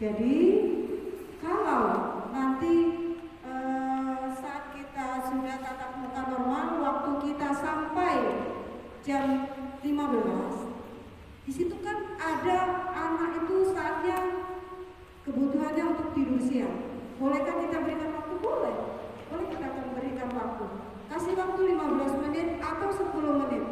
Jadi kalau nanti saat kita sudah tatap muka normal, waktu kita sampai jam 15, di situ kan ada anak itu saatnya kebutuhannya untuk tidur siang. Bolehkah kita berikan waktu? Boleh. Boleh kita akan berikan waktu. Kasih waktu 15 menit atau 10 menit.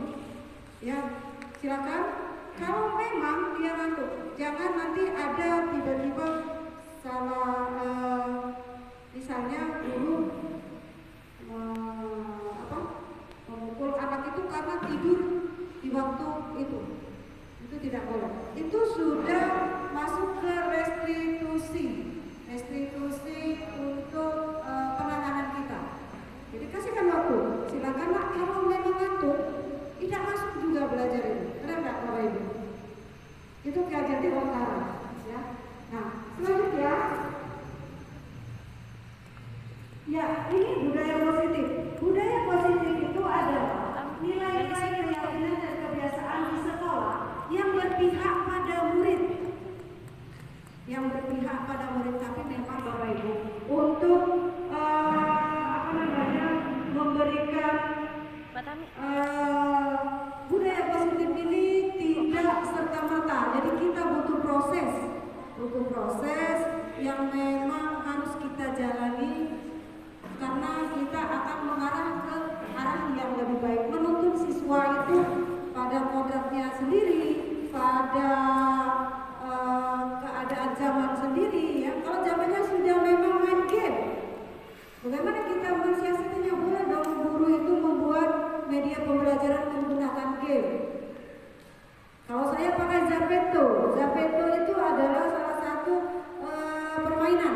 Ya, silakan. Kalau memang dia ngantuk, jangan nanti ada tiba-tiba salah, misalnya guru memukul anak itu karena tidur di waktu itu tidak boleh. Itu sudah masuk ke restitusi untuk penanganan kita. Jadi kasihkan waktu. Silakan nak, kalau memang ngantuk tidak masuk juga belajar ini. Keren nggak Bapak Ibu? Itu kajian wawancara, ya. Nah, selanjutnya, ya ini budaya positif. Budaya positif itu adalah nilai-nilai keyakinan dan kebiasaan di sekolah yang berpihak pada murid. Tapi memang Bapak Ibu untuk memberikan budaya positif ini tidak serta-merta. Jadi kita butuh proses yang memang harus kita jalani, karena kita akan mengarah ke arah yang lebih baik. Menuntun siswa itu pada kodratnya sendiri, pada keadaan zaman sendiri, ya. Kalau zamannya sudah memang main game, bagaimana kita mensiasatinya? Boleh dong guru itu membuat media pembelajaran menggunakan game. Kalau saya pakai Zapeto itu adalah salah satu permainan.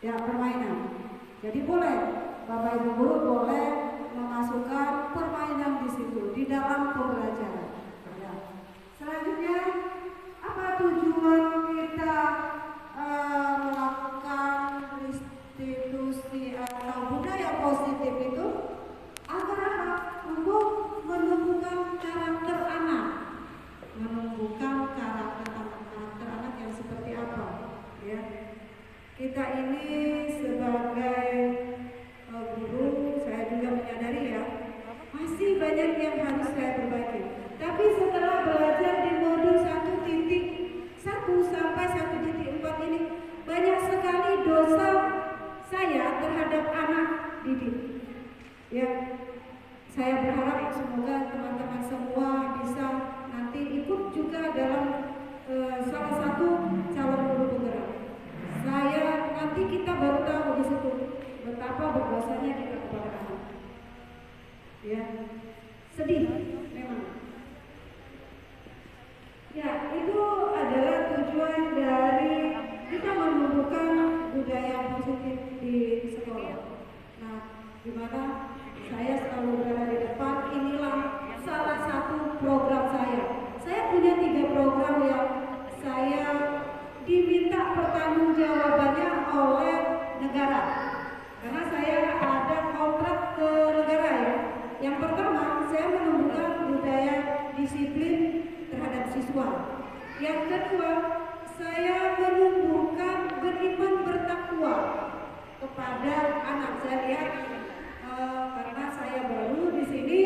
Ya, permainan. Jadi boleh Bapak Ibu guru boleh memasukkan permainan di situ di dalam pembelajaran. Ya. Selanjutnya, apa tujuan kita melakukan restitusi atau budaya positif itu? Agar apa? Untuk menumbuhkan karakter anak. Karakter anak yang seperti apa? Ya. Kita ini sebagai guru, saya juga menyadari ya, masih banyak yang harus saya perbaiki. Tapi setelah belajar di modul 1.1 sampai 1.4 ini, banyak sekali dosa saya terhadap anak didik. Ya, saya berharap semoga teman-teman semua bisa nanti ikut juga dalam salah satu calon guru penggerak. Nanti kita baru tahu di situ betapa berdosanya kita kepada anak. Ya, sedih memang. Ya, itu adalah tujuan dari kita menumbuhkan budaya positif di sekolah. Nah, gimana saya selalu berada di depan, inilah salah satu program saya. Saya punya 3 program yang saya diminta pertanggungjawabannya oleh negara, karena saya ada kontrak ke negara ya. Yang pertama, saya menumbuhkan budaya disiplin terhadap siswa. Yang kedua, saya menumbuhkan beriman bertakwa kepada anak. Saya lihat karena saya baru di sini,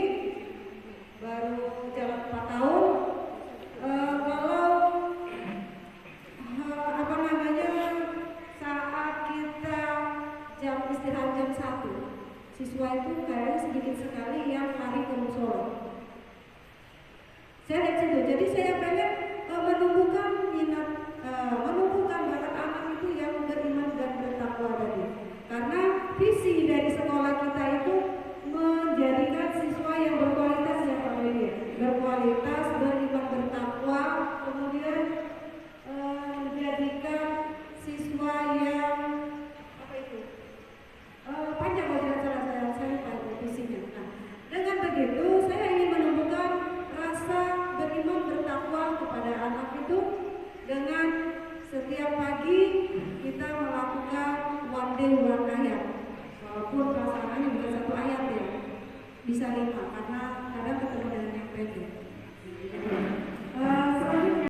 baru jalan 4 tahun. Kalau saat kita jam istirahat jam 1, siswa itu kayaknya sedikit sekali yang lari ke musola. Saya lihat situ, jadi saya pengen menumbuhkan minat, menumbuhkan bakat anak itu yang beriman dan bertakwa tadi. Karena visi dari sekolah kita itu menjadikan siswa yang berkualitas, ya Pak Lili, berkualitas, beriman bertakwa, kemudian menjadikan siswa yang panjang saya lupa visinya. Nah, dengan begitu saya ingin menumbuhkan rasa beriman bertakwa kepada anak itu dengan setiap pagi kita melakukan one day one ayat. Walaupun pelaksanaannya bukan 1 ayat ya, bisa 5 karena kadang ketemu dengan yang pendek. Selanjutnya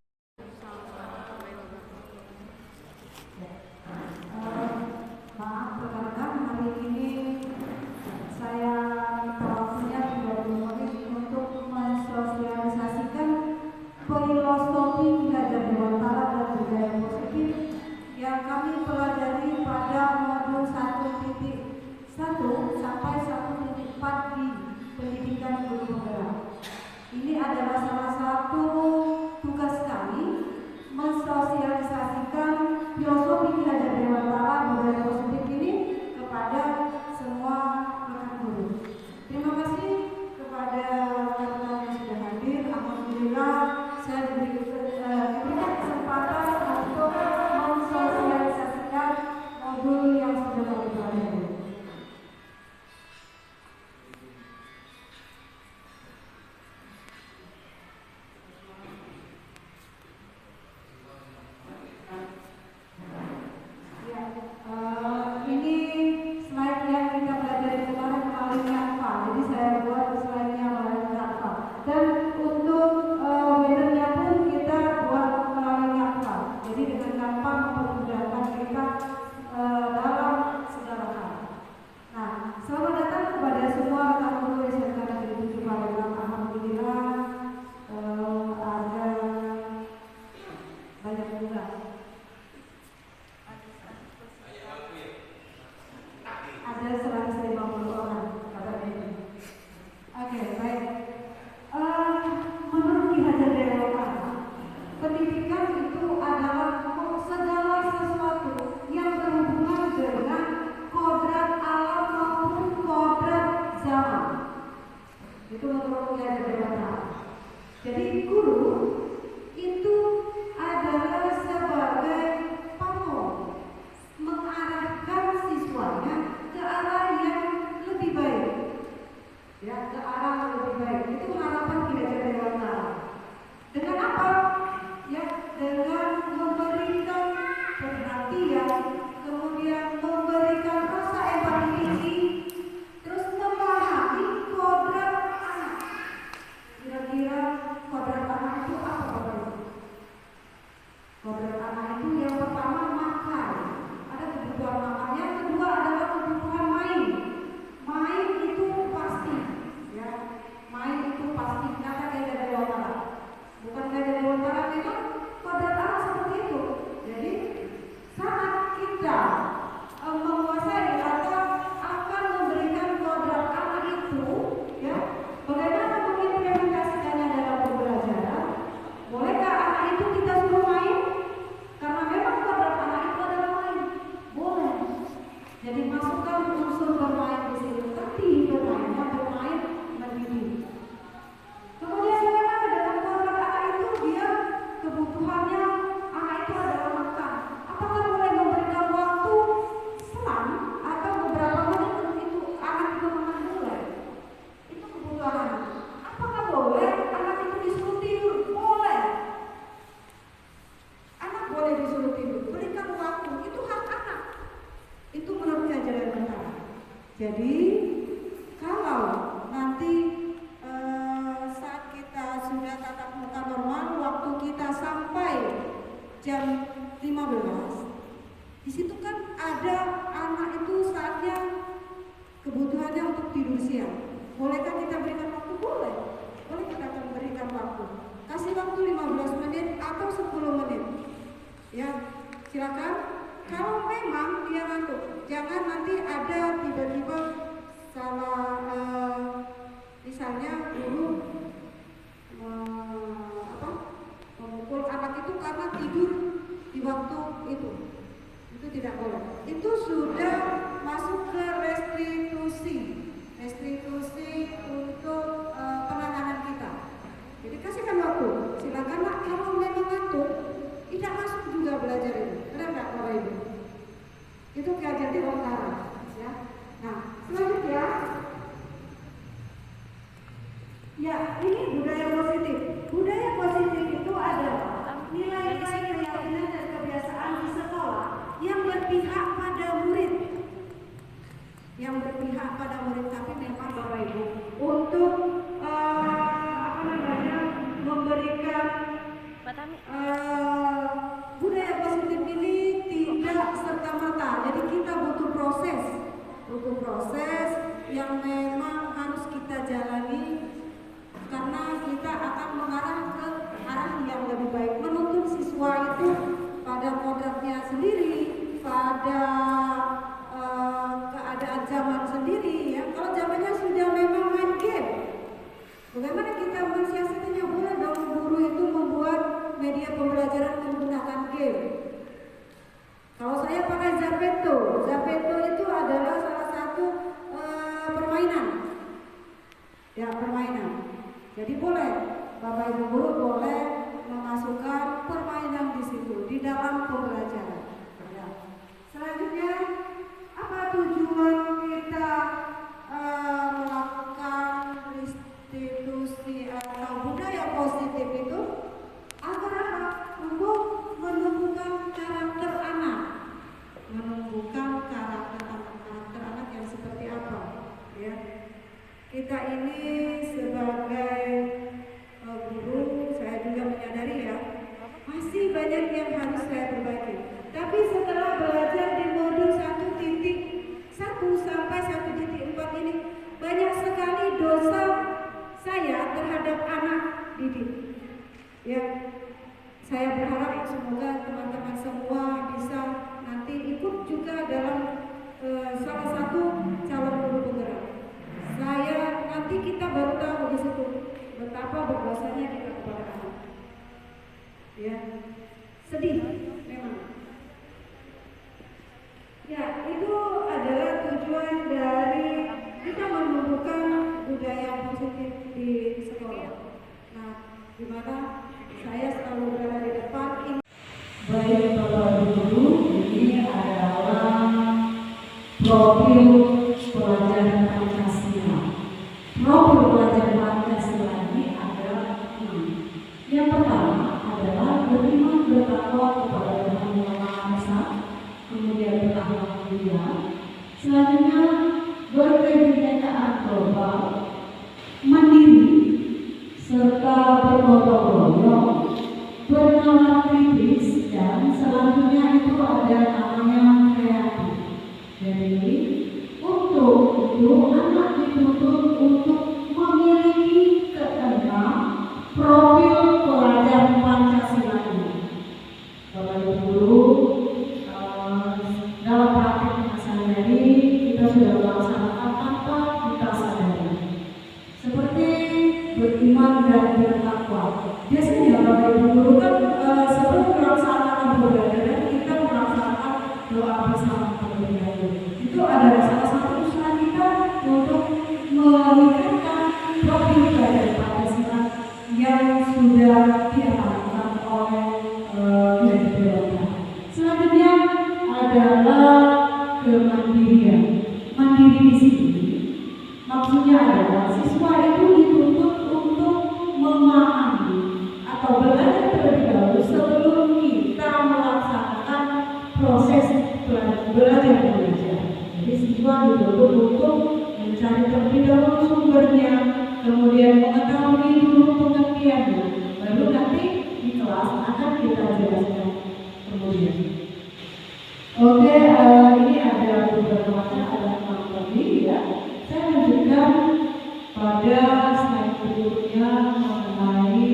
satu tugas kami mensosialisasikan filosofi Ki Hajar Dewantara budaya positif ini kepada semua rekan guru. Terima kasih kepada rekan-rekan yang sudah hadir. Alhamdulillah saya diberikan kesempatan untuk mensosialisasikan modul yang sudah kami pelajari. Jadi kalau nanti saat kita sudah tatap muka normal, waktu kita sampai jam 15, di situ kan ada anak itu saatnya kebutuhannya untuk tidur siang. Bolehkah kita berikan waktu? Boleh. Boleh kita akan berikan waktu. Kasih waktu 15 menit atau 10 menit. Ya, silakan. Kalau memang dia ngantuk, jangan nanti ada tiba-tiba salah, misalnya guru memukul anak itu karena tidur di waktu itu tidak boleh. Itu sudah masuk ke restitusi untuk penanganan kita. Jadi kasihkan waktu. Silakan nak, kalau memang ngantuk, tidak masuk juga belajar ini. Benar nggak Bapak Ibu? Itu Ki Hajar Dewantara, ya. Nah, selanjutnya, ya ini budaya positif. Budaya positif itu adalah nilai-nilai keyakinan dan kebiasaan di sekolah yang berpihak pada murid. Tapi memang Bapak Ibu untuk memberikan budaya positif ini tidak serta-merta. Jadi kita butuh proses yang memang harus kita jalani, karena kita akan mengarah ke arah yang lebih baik, menuntun siswa itu pada kodratnya sendiri, pada keadaan zaman sendiri. Ya, kalau zamannya sudah memang main game, ya permainan. Jadi boleh Bapak Ibu guru boleh memasukkan permainan di situ di dalam pembelajaran. Ya. Selanjutnya, apa tujuan kita melakukan restitusi atau budaya positif itu? Agar apa? Untuk menumbuhkan karakter anak, menumbuhkan karakter anak yang seperti apa? Ya. Kita ini sebagai guru, saya juga menyadari ya, masih banyak yang harus saya perbaiki. Tapi setelah belajar di modul 1.1 sampai 1.4 ini, banyak sekali dosa saya terhadap anak didik. Ya, saya berharap semoga teman-teman semua bisa nanti ikut juga dalam salah satu calon guru penggerak. Nanti kita baru tahu di situ betapa berdosanya kita kepada anak. Ya, sedih memang. Ya, itu adalah tujuan dari kita menumbuhkan budaya positif di sekolah. Nah, di mana saya selalu berada di depan ini. Baik Bapak Guru, ini adalah profil pelajar Pancasila. Profil pelajar Pancasila ini adalah yang pertama adalah beriman bertakwa kepada Tuhan Yang Maha Esa, kemudian berakhlak mulia. Selanjutnya berkebinekaan global, mandiri, serta bergotong royong, bernalar kritis, dan selanjutnya itu ada namanya kreatif. Jadi untuk itu anak dituntut untuk memiliki keenam profil pelajar Pancasila ini. Bapak Ibu guru, dalam praktik sehari-hari kita sudah melaksanakan tanpa kita sadari, seperti beriman dan bertakwa. Biasanya Bapak Ibu guru kan sebelum melaksanakan pembelajaran kita melaksanakan doa bersama terlebih dahulu. Itu adalah salah satu usaha kita untuk meningkatkan profil pelajar Pancasila yang sudah diamankan oleh Dewan. Selanjutnya adalah kemandirian. Mandiri di sini maksudnya adalah siswa itu dituntut untuk memahami atau belajar terlebih dahulu sebelum kita melaksanakan proses belajar mengajar. Jadi siswa dituntut untuk mencari terlebih dahulu sumbernya, kemudian mengetahui dulu pengertiannya, baru nanti di kelas akan kita jelaskan kemudian. Oke, ini ada beberapa macam, ada 6 tadi ya. Saya lanjutkan pada slide berikutnya mengenai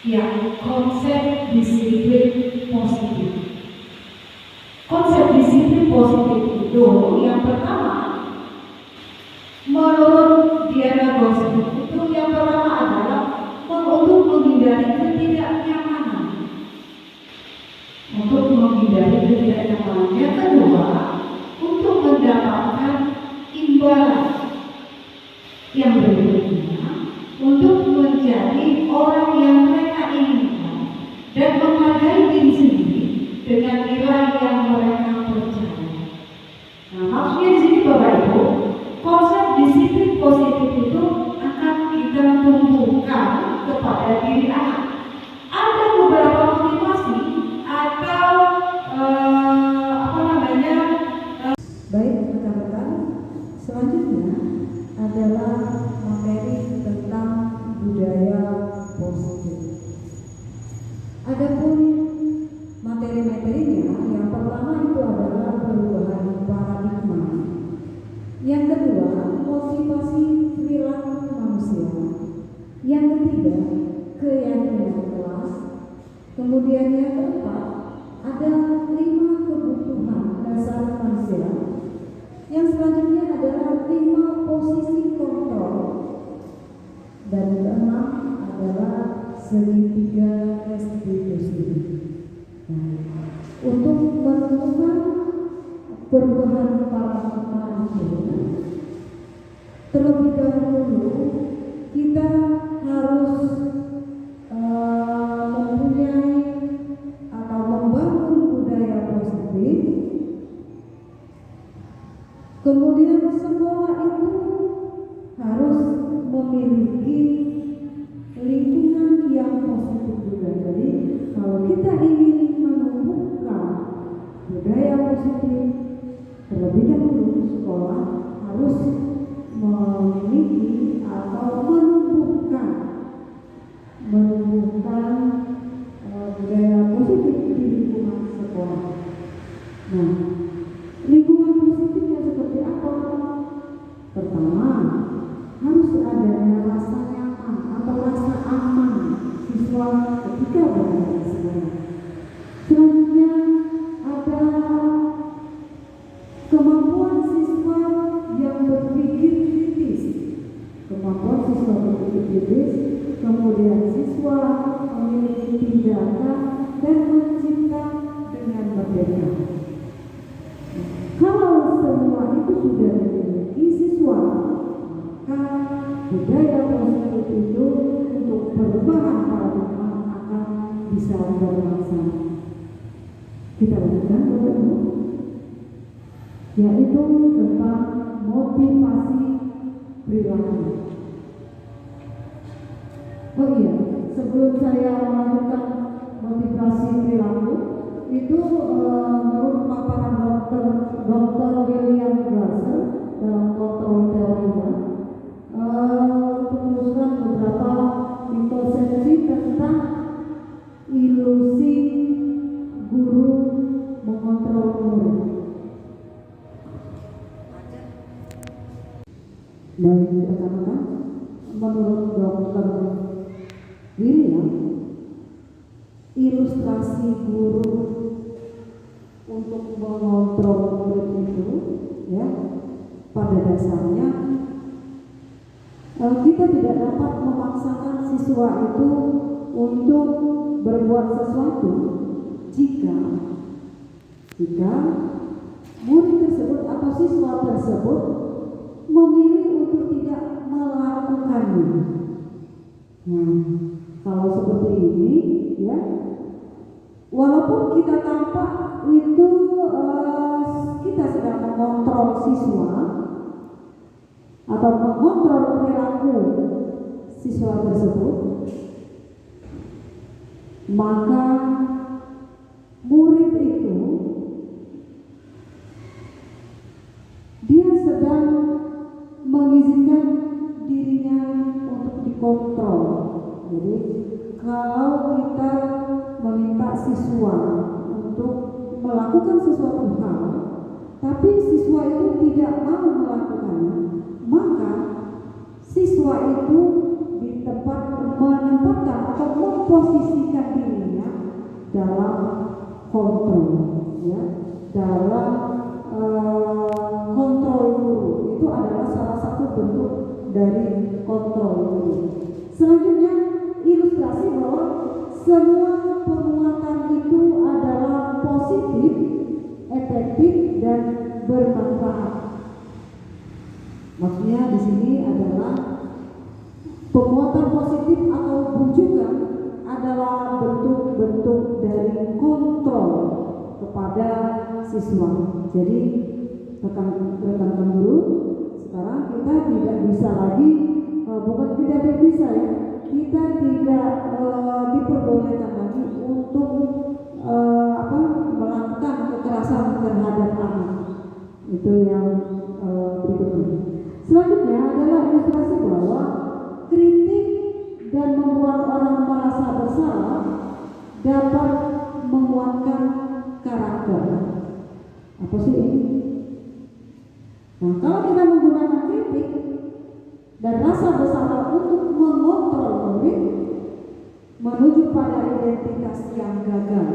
yang konsep disiplin positif. Konsep disiplin positif itu yang pertama, menurut Diana Gosling itu yang pertama adalah untuk menghindari ketidaknyamanan. Untuk menghindari ketidaknyamanan. Yang kedua, untuk mendapatkan imbalan. Yang berikutnya, untuk menjadi orang yang mereka inginkan dan menghargai diri sendiri dengan nilai yang mereka percaya. Nah, maksudnya di sini Bapak Ibu, konsep disiplin positif itu akan kita tumbuhkan kepada diri anak. Ada beberapa motivasi atau baik rekan-rekan, selanjutnya adalah materi tentang budaya positif. Adapun materi-materinya, yang pertama itu adalah perubahan paradigma. Yang kedua, motivasi perilaku manusia. Yang ketiga, keyakinan kelas. Kemudian yang keempat, ada 5 kebutuhan dasar manusia. Yang selanjutnya adalah 5 posisi kontrol. Dan keenam adalah segitiga restitusi. Nah, untuk menentukan perubahan paradigma itu, terlebih dahulu kita harus mempunyai atau membangun budaya positif. Kemudian sekolah itu harus memiliki lingkungan yang positif juga. Jadi kalau kita ingin menumbuhkan budaya positif, terlebih dahulu sekolah harus memiliki atau menumbuhkan budaya positif di lingkungan sekolah. Nah, lingkungan positifnya seperti apa? Pertama, harus adanya rasa nyaman atau rasa aman siswa ketika berada di sekolah. Selanjutnya ada kemampuan siswa yang berpikir kritis. Kemudian siswa memiliki tindakan dan mencipta dengan merdeka. Kalau semua itu sudah dimiliki siswa, maka budaya positif itu untuk perubahan paradigma akan bisa berlangsung. Kita lanjutkan dulu, yaitu tentang motivasi perilaku. Oh iya, sebelum saya melanjutkan motivasi perilaku, itu menurut paparan Dr. William Glasser dalam kontrol teorinya, merumuskan beberapa konsepsi tentang ilusi guru mengontrol murid. Baik, pertama, menurut Dr. William, ilustrasi guru untuk mengontrol murid itu, ya, pada dasarnya kita tidak dapat memaksakan siswa itu untuk berbuat sesuatu jika murid tersebut atau siswa tersebut memilih untuk tidak melakukannya. Nah, kalau seperti ini, ya, walaupun kita tampak itu kita sedang mengontrol siswa atau mengontrol perilaku siswa tersebut, maka murid itu dia sedang mengizinkan dirinya untuk dikontrol. Jadi kalau kita meminta siswa untuk melakukan sesuatu hal, tapi siswa itu tidak mau melakukannya, maka siswa itu menempatkan atau memposisikan dirinya dalam kontrol, ya, dalam kontrol guru. Itu adalah salah satu bentuk dari kontrol guru. Selanjutnya, ilustrasi bahwa semua penguatan itu adalah positif, efektif, dan bermanfaat. Maksudnya di sini adalah penguatan positif atau bujukan adalah bentuk-bentuk dari kontrol kepada siswa. Jadi rekan-rekan guru, sekarang kita tidak bisa lagi, bukan tidak bisa ya, kita tidak diperbolehkan lagi untuk melakukan kekerasan terhadap anak. Itu yang berikutnya. Selanjutnya adalah ilustrasi bahwa kritik dan membuat orang merasa bersalah dapat menguatkan karakter. Apa sih ini? Nah, kalau kita menggunakan kritik dan rasa bersalah untuk mengontrol murid menuju pada identitas yang gagal,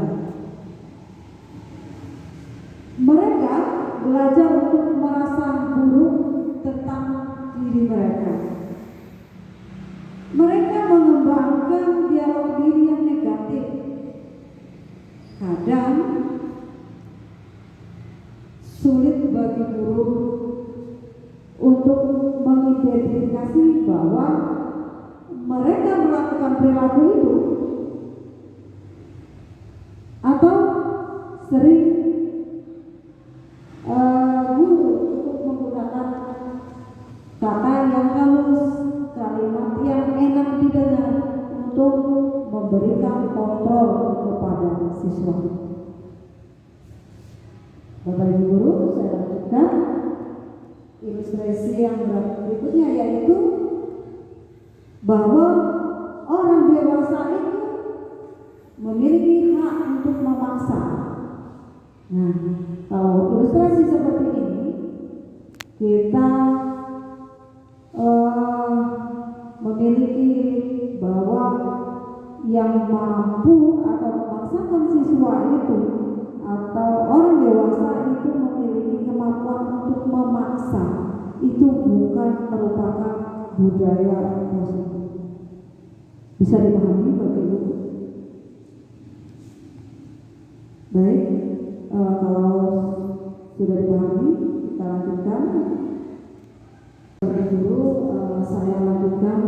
mereka belajar untuk merasa buruk tentang diri mereka. Mereka mengembangkan dialog diri yang negatif. Kadang sulit bagi guru untuk mengidentifikasi indikasi bahwa mereka melakukan perilaku itu atau sering guru untuk menggunakan kata yang halus, kalimat yang enak didengar untuk memberikan kontrol kepada siswa. Bapak Ibu guru, saya lanjutkan ilustrasi yang berikutnya, yaitu bahwa orang dewasa itu memiliki hak untuk memaksa. Nah, kalau ilustrasi seperti ini kita memiliki bahwa yang mampu atau memaksakan siswa itu atau orang dewasa itu memiliki kemampuan untuk memaksa, itu bukan merupakan budaya positif. Bisa dipahami Bapak Ibu? Baik, kalau sudah dipahami, kita lanjutkan. Bapak Ibu, saya lanjutkan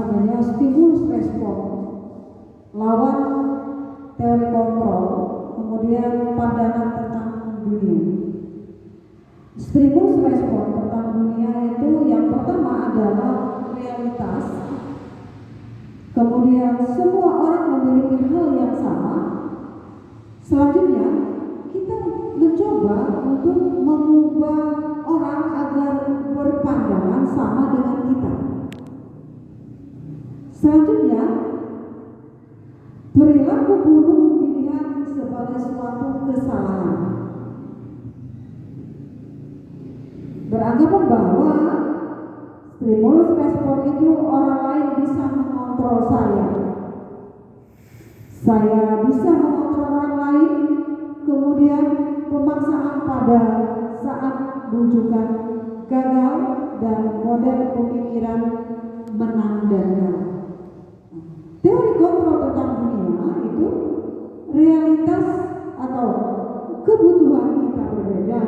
dengan stimulus respon lawan teori kontrol, kemudian pandangan tentang dunia. Stimulus respon tentang dunia itu yang pertama adalah realitas, kemudian semua orang memiliki hal yang sama. Selanjutnya kita mencoba untuk mengubah orang agar berpandangan sama dengan kita. Selanjutnya, perilaku buruk dilihat sebagai suatu kesalahan. Beranggapan bahwa stimulus respon itu orang lain bisa mengontrol saya. Saya bisa mengontrol orang lain, kemudian pemaksaan pada saat rujukan gagal dan model pemikiran menang dan kalah. Teori kontrol tentang dunia itu realitas atau kebutuhan kita berbeda,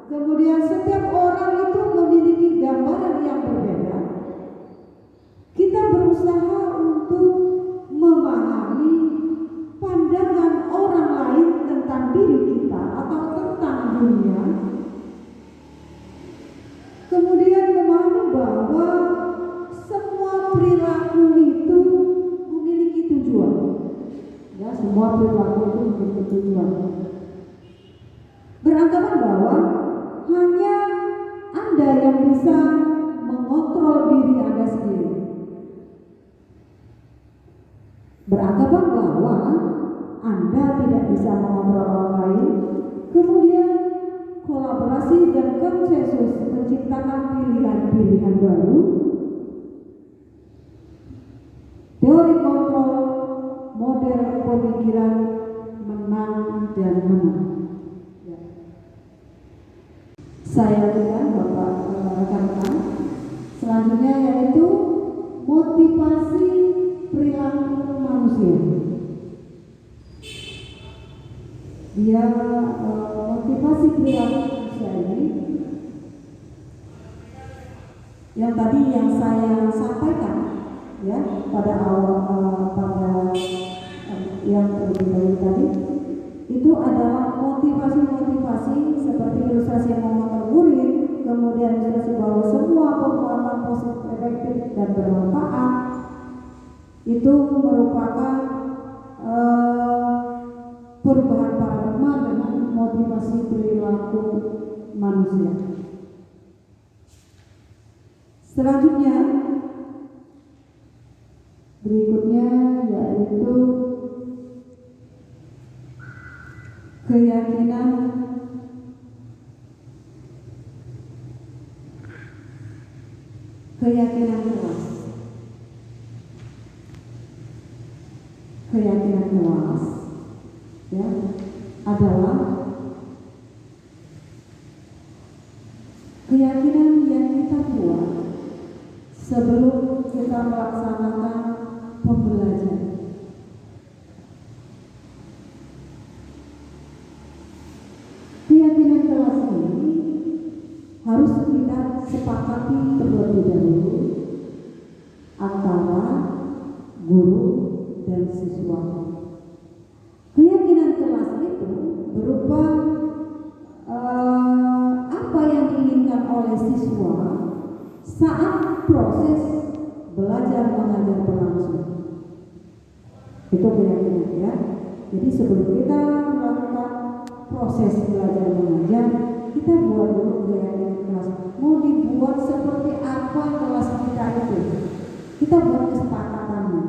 kemudian setiap orang itu memiliki gambaran yang berbeda. Kita berusaha untuk memahami pandangan orang lain tentang diri kita atau tentang dunia, kemudian memahami bahwa semua perilaku itu memiliki tujuan. Ya, semua perilaku itu memiliki tujuan. Beranggapan bahwa hanya Anda yang bisa mengontrol diri Anda sendiri. Beranggapan bahwa Anda tidak bisa mengontrol orang lain, kemudian kolaborasi dan konsensus menciptakan pilihan-pilihan baru. Teori kontrol, model pemikiran menang dan menang. Ya. Saya lihat Bapak rekan-rekan. Selanjutnya yaitu motivasi perilaku manusia. Dia motivasi perilaku manusia ini yang tadi yang saya sampaikan, ya, pada awal pada yang terlebih dahulu tadi, itu adalah motivasi-motivasi seperti ilustrasi yang memotor murid, kemudian ilustrasi bahwa semua penguatan positif, efektif dan bermanfaat itu merupakan perubahan paradigma dengan motivasi perilaku manusia. Selanjutnya, berikutnya yaitu keyakinan kelas. Keyakinan kelas, ya, adalah keyakinan yang kita buat sebelum kita melaksanakan pembelajaran. Keyakinan kelas ini harus kita sepakati terlebih dahulu antara guru dan siswa. Keyakinan kelas itu berupa apa yang diinginkan oleh siswa saat proses belajar mengajar berlangsung. Itu keyakinan ya. Jadi sebelum kita melakukan proses belajar mengajar, kita buat dulu keyakinan kelas. Mau dibuat seperti apa kelas kita itu? Kita buat kesepakatannya.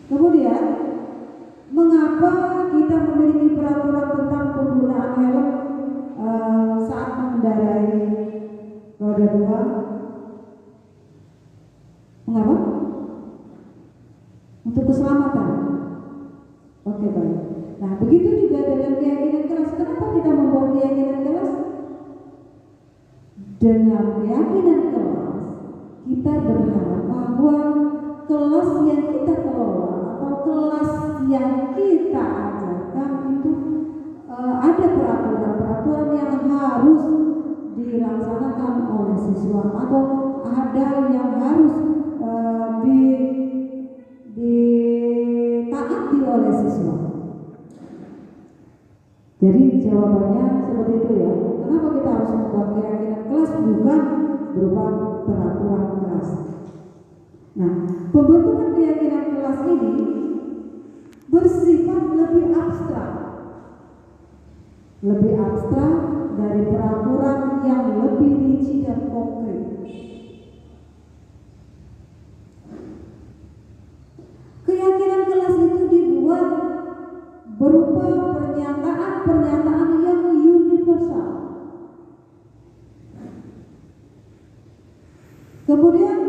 Kemudian, mengapa kita memiliki peraturan tentang penggunaan helm saat mengendarai roda 2? Mengapa? Untuk keselamatan. Oke, baik. Nah, begitu juga dengan keyakinan kelas. Kenapa kita membuat keyakinan kelas? Dengan keyakinan kelas, kita berharap bahwa kelas yang kita kelola atau kelas yang kita ajarkan itu ada peraturan-peraturan yang harus dilaksanakan oleh siswa atau ada yang harus ditaati oleh siswa. Jadi jawabannya seperti itu ya. Kenapa kita harus membuat keyakinan kelas bukan berupa peraturan kelas? Nah, pembentukan keyakinan kelas ini bersifat lebih abstrak dari peraturan yang lebih rinci dan konkret. Keyakinan kelas itu dibuat berupa pernyataan yang universal. Kemudian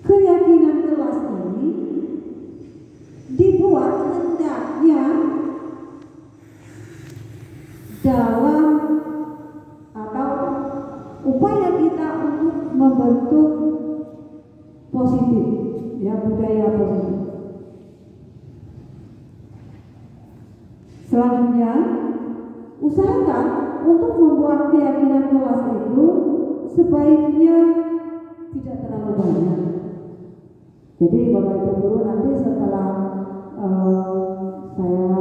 keyakinan kelas ini dibuat hendaknya dalam atau upaya kita untuk membentuk positif, ya, budaya positif. Selanjutnya, usahakan untuk membuat keyakinan kelas itu sebaiknya tidak terlalu banyak. Jadi Bapak Ibu guru nanti setelah saya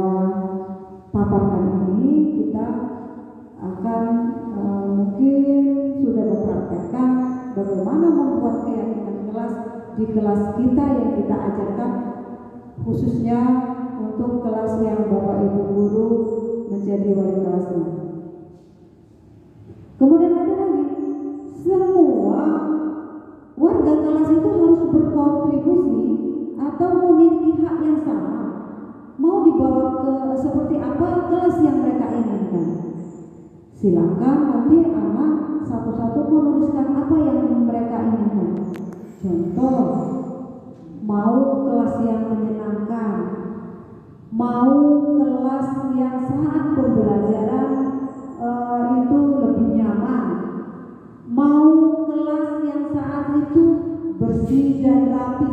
paparkan ini, kita akan mungkin sudah mempraktekkan bagaimana membuat keyakinan kelas di kelas kita yang kita ajarkan, khususnya untuk kelas yang Bapak Ibu guru menjadi wali kelasnya. Kemudian ada lagi, semua warga kelas itu harus berkontribusi atau memiliki hak yang sama. Mau dibawa ke seperti apa kelas yang mereka inginkan. Silakan nanti anak satu-satu menuliskan apa yang mereka inginkan. Contoh, mau kelas yang menyenangkan, mau kelas yang saat pembelajaran itu lebih nyaman, mau kelas yang saat itu bersih dan rapi.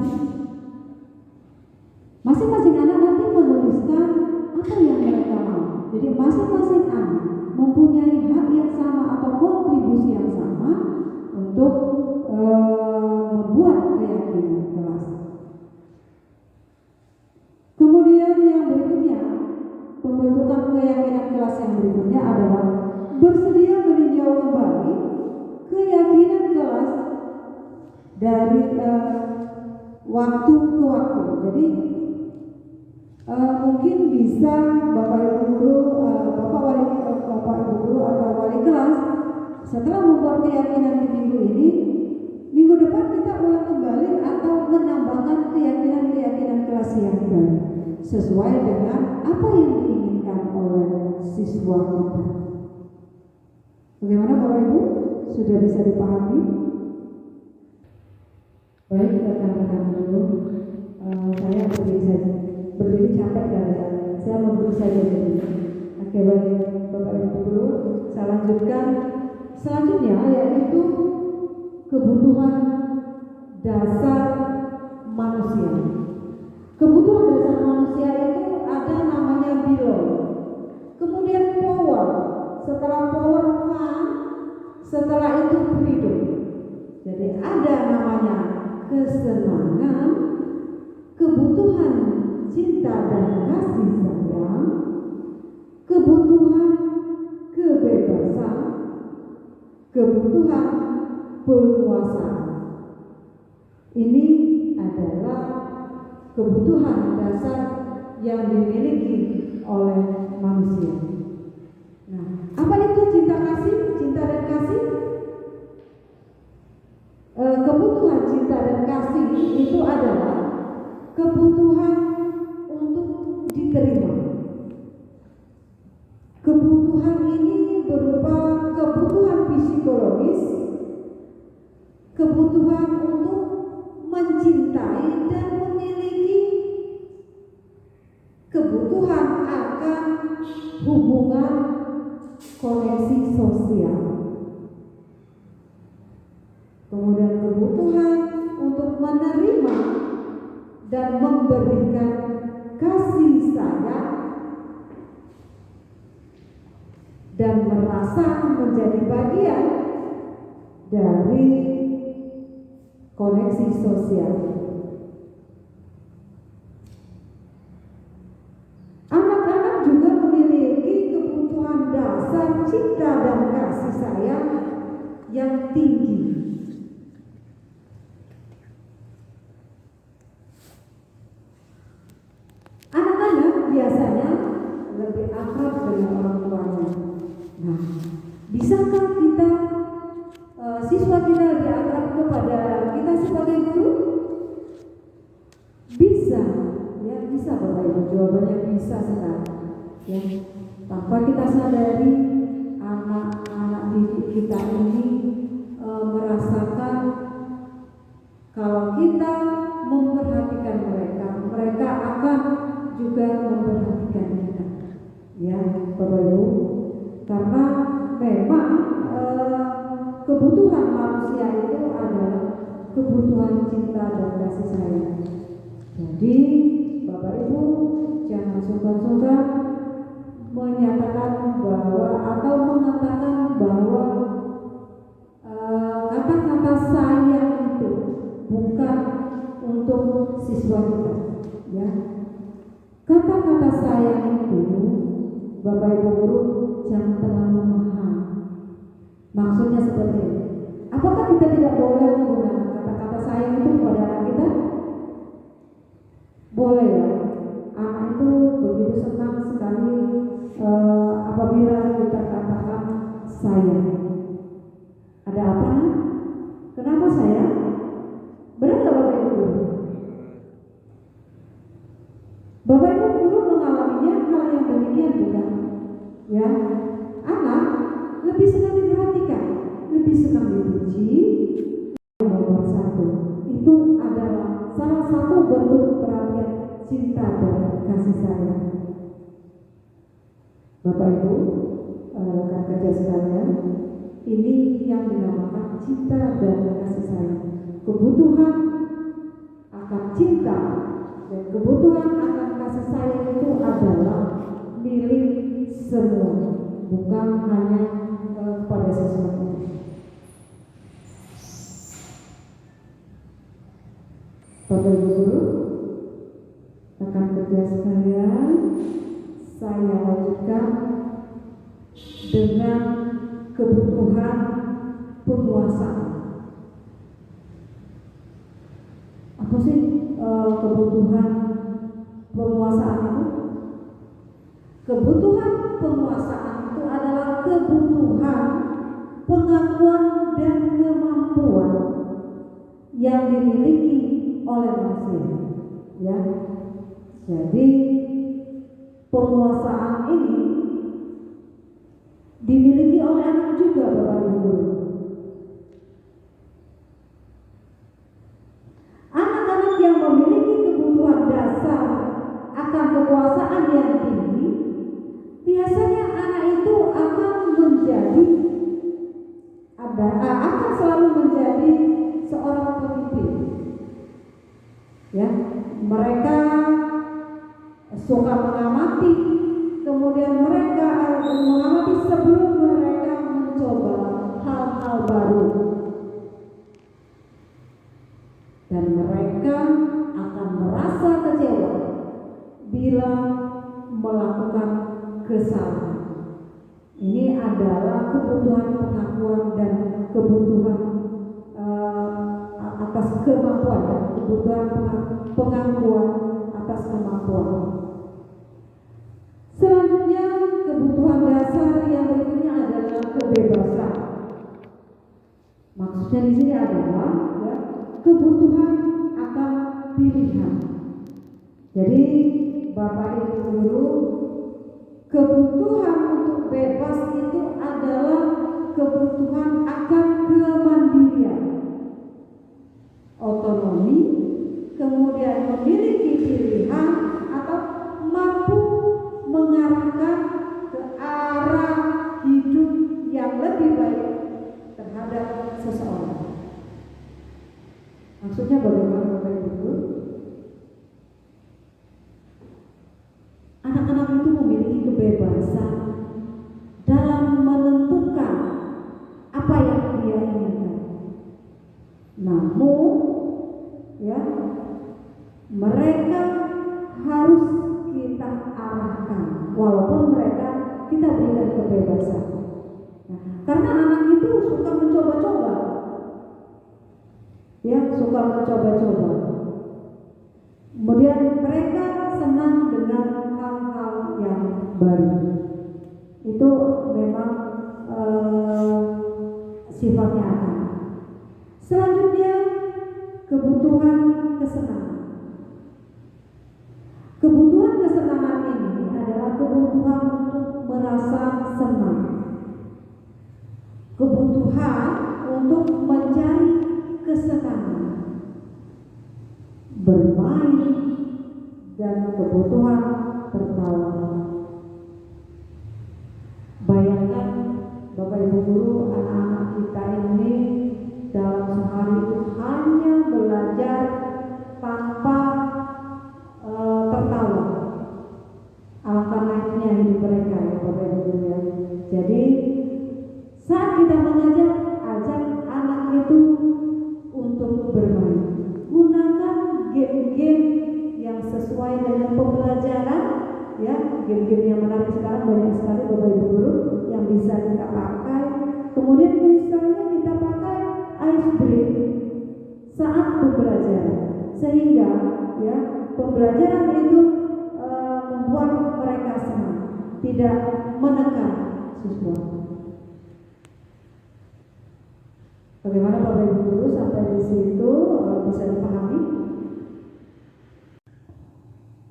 Masing-masing anak nanti menuliskan apa yang mereka mau. Jadi masing-masing anak mempunyai hak yang sama atau kontribusi yang sama untuk membuat keyakinan kelas. Kemudian yang berikutnya, pembentukan keyakinan kelas yang berikutnya adalah bersedia meninjau kembali keyakinan kelas dari waktu ke waktu. Jadi mungkin bisa Bapak Ibu guru, Bapak Ibu guru atau wali kelas setelah membuat keyakinan di minggu ini, minggu depan kita ulang kembali atau menambahkan keyakinan kelas yang baru sesuai dengan apa yang diinginkan oleh siswa kita. Bagaimana Bapak Ibu? Sudah bisa dipahami? Baik, rekan-rekan dulu, saya berdiri capek dan saya mau duduk saja dulu. Oke, baik Bapak Ibu dulu, saya lanjutkan. Selanjutnya yaitu kebutuhan dasar manusia. Kebutuhan dasar manusia itu ada namanya biologi, kemudian power, setelah power fun, setelah itu freedom. Jadi ada namanya kesenangan, kebutuhan cinta dan kasih sayang, kebutuhan kebebasan, kebutuhan penguasaan. Ini adalah kebutuhan dasar yang dimiliki oleh manusia. Nah, apa itu cinta kasih? Cinta dan kasih? Kebutuhan cinta dan kasih itu adalah kebutuhan untuk diterima. Kebutuhan ini berupa kebutuhan psikologis, kebutuhan untuk mencintai dan memiliki, kebutuhan akan hubungan koneksi sosial, kemudian kebutuhan untuk menerima dan memberikan kasih sayang dan merasa menjadi bagian dari koneksi sosial. Anak-anak juga memiliki kebutuhan dasar cinta dan kasih sayang yang tinggi. Anak-anak biasanya lebih akrab dengan orang tuanya. Nah, bisakah kita siswa kita lebih akrab kepada kita sebagai guru? Bisa, ya bisa Bapak Ibu. Jawabannya bisa sekali. Ya, tanpa kita sadari, anak-anak didik kita ini merasakan kalau kita memperhatikan mereka, mereka akan juga memperhatikan kita. Ya, Bapak Ibu, karena memang kebutuhan manusia itu adalah kebutuhan cinta dan kasih sayang. Jadi Bapak Ibu jangan sungkan-sungkan menyatakan bahwa atau mengatakan bahwa kata-kata sayang itu bukan untuk siswa kita. Ya, kata-kata sayang itu Bapak Ibu guru jangan terlalu mahal. Maksudnya seperti ini. Apakah kita tidak boleh menggunakan kata-kata sayang itu kepada anak kita? Boleh ya. Anak itu begitu senang sekali apabila kita katakan sayang. Ada apa nak? Kenapa sayang? Benar nggak Bapak Ibu guru? Bapak Ibu guru mengalaminya hal yang demikian bukan? Ya, anak lebih senang diperhatikan, lebih senang dipuji. Nomor satu, itu adalah salah satu bentuk perhatian cinta dan kasih sayang. Bapak Ibu, rekan kerja sekalian, ini yang dinamakan cinta dan kasih sayang. Kebutuhan akan cinta dan kebutuhan akan kasih sayang itu adalah milik semua, bukan hanya kepada sesuatu. Bapak Ibu guru, rekan kerja sekalian, saya lanjutkan dengan kebutuhan penguasaan. Apa sih kebutuhan penguasaan itu? Kebutuhan penguasaan itu adalah kebutuhan pengakuan dan kemampuan yang dimiliki oleh manusia. Ya, jadi penguasaan ini dimiliki oleh anak juga, Bapak Ibu. Anak-anak yang memiliki kebutuhan dasar akan kekuasaan yang tinggi, biasanya anak itu akan selalu menjadi seorang pemimpin. Ya, mereka suka mengamati, kemudian mereka mengamati sebelum bersama. Ini adalah kebutuhan pengakuan dan kebutuhan atas kemampuan dan kebutuhan pengakuan atas kemampuan. Selanjutnya kebutuhan dasar yang berikutnya adalah kebebasan. Maksudnya di sini adalah ya, kebutuhan akan pilihan. Jadi Bapak Ibu guru, kebutuhan untuk bebas itu adalah kebutuhan akan kemandirian, otonomi, kemudian memiliki pilihan atau mampu mengarahkan ke arah hidup yang lebih baik terhadap seseorang. Maksudnya bagaimana Bapak Ibu guru? Anak-anak itu memiliki kebebasan dalam menentukan apa yang dia inginkan. Namun, ya, mereka harus kita arahkan, walaupun mereka kita berikan kebebasan. Nah, karena anak itu suka mencoba-coba, ya, suka mencoba-coba. Kemudian mereka senang dengan hal-hal yang baru. Itu memang sifatnya anak. Selanjutnya kebutuhan kesenangan. Kebutuhan kesenangan ini adalah kebutuhan untuk merasa senang, kebutuhan untuk mencari kesenangan, bermain, dan kebutuhan tertawa. Bayangkan Bapak Ibu guru, anak-anak kita ini dalam sehari itu hanya belajar tanpa tertawa. Alangkah naiknya hidup mereka ya Bapak Ibu guru ya. Jadi saat kita mengajar, ajak anak itu untuk bermain. Gunakan game-game yang sesuai dengan pembelajaran, ya, game-game yang menarik sekarang banyak sekali Bapak Ibu guru yang bisa kita pakai. Kemudian misalnya kita pakai ice break saat pembelajaran, sehingga ya pembelajaran itu membuat mereka senang, tidak menekan siswa. Bagaimana Bapak Ibu guru sampai di situ bisa dipahami?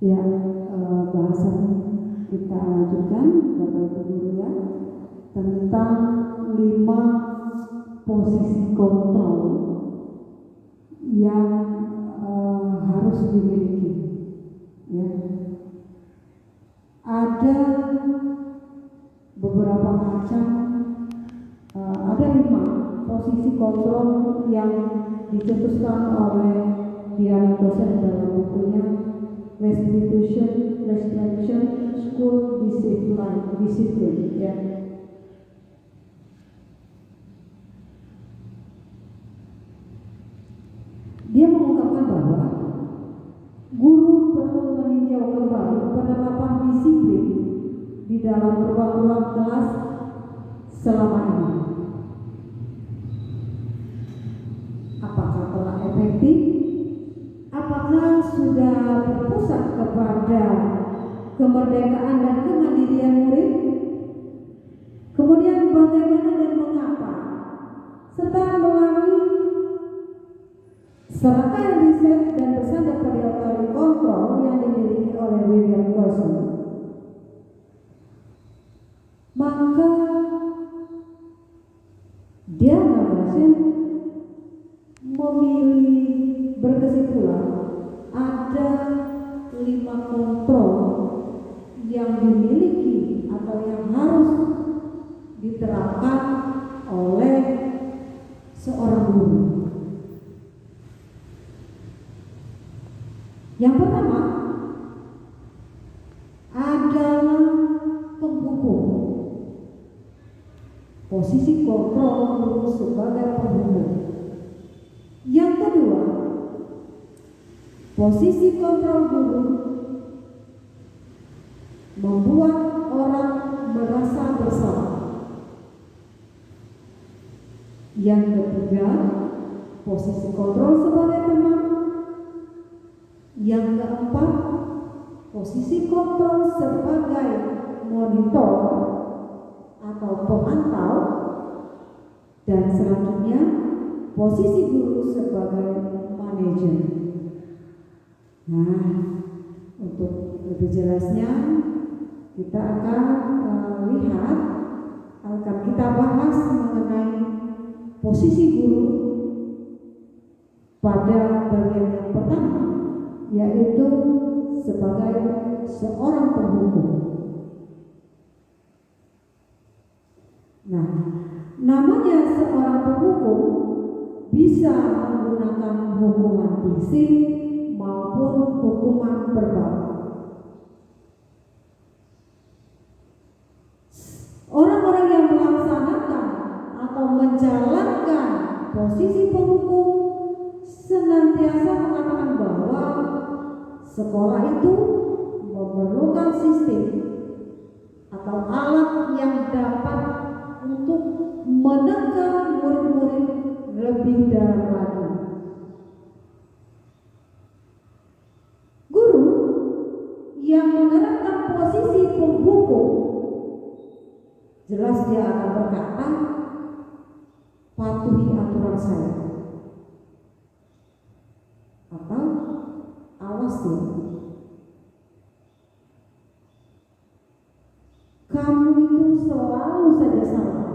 Ya, bahasan kita lanjutkan Bapak Ibu guru ya, tentang 5 posisi kontrol yang harus dimiliki. Ya, ada beberapa macam, ada 5 posisi kontrol yang dicetuskan oleh Diana Dosen dalam bukunya Restitution School Discipline ya. Dia mengungkapkan bahwa guru perlu meninjau kembali penerapan disiplin di dalam ruang-ruang kelas selama ini. Apakah telah efektif? Apakah sudah berpusat kepada kemerdekaan dan kemandirian murid? Kemudian bagaimana dan mengapa? Serta melalui serangkaian riset dan bersandar pada teori kontrol yang dimiliki oleh William Gibson, maka dia memilih berkesimpulan ada 5 kontrol yang dimiliki atau yang harus diterapkan oleh seorang guru. Yang pertama adalah penghubung. Posisi kontrol guru sebagai penghubung. Yang kedua, posisi kontrol guru membuat orang merasa bersalah. Yang ketiga, posisi kontrol sebagai teman. Yang keempat, posisi kontrol sebagai monitor atau pemantau. Dan selanjutnya, posisi guru sebagai manajer. Nah, untuk lebih jelasnya kita akan lihat, akan kita bahas mengenai posisi guru pada bagian yang pertama, yaitu sebagai seorang penghukum. Nah, namanya seorang penghukum bisa menggunakan hukuman fisik maupun hukuman verbal. Orang-orang yang melaksanakan atau menjalankan posisi penghukum senantiasa mengatakan bahwa sekolah itu memerlukan sistem atau alat yang dapat untuk menekan murid-murid lebih dalam lagi. Guru yang menerapkan posisi penghukum, jelas dia akan berkata, patuhi aturan saya, atau awas dia, kamu itu selalu saja salah.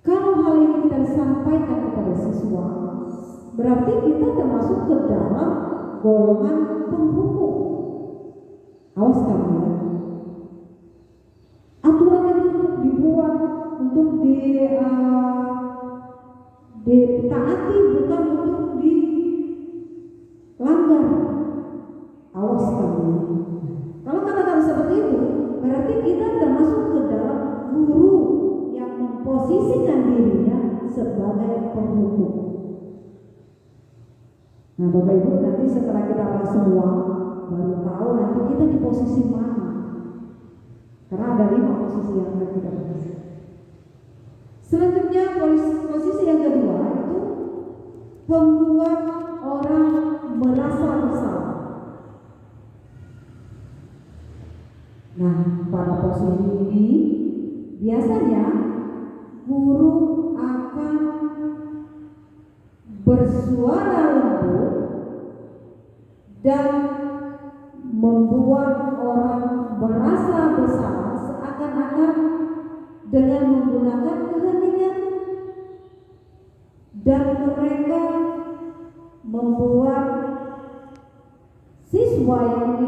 Kalau hal ini kita sampaikan kepada siswa, berarti kita termasuk ke dalam golongan penghukum. Awas kamu ya. Aturan itu dibuat untuk ditaati, bukan untuk dilanggar. Awas kamu. Kalau kata-kata seperti itu, berarti kita termasuk ke dalam guru yang memposisikan dirinya sebagai penghukum. Nah, Bapak Ibu, nanti setelah kita bahas semua, baru tahu nanti kita di posisi mana. Karena ada 5 posisi yang akan kita bahas. Selanjutnya, posisi yang kedua itu membuat orang merasa bersalah. Nah, pada posisi ini biasanya guru akan bersuara lembut dan membuat orang merasa bersalah seakan-akan dengan menggunakan keheningan, dan mereka membuat siswa yang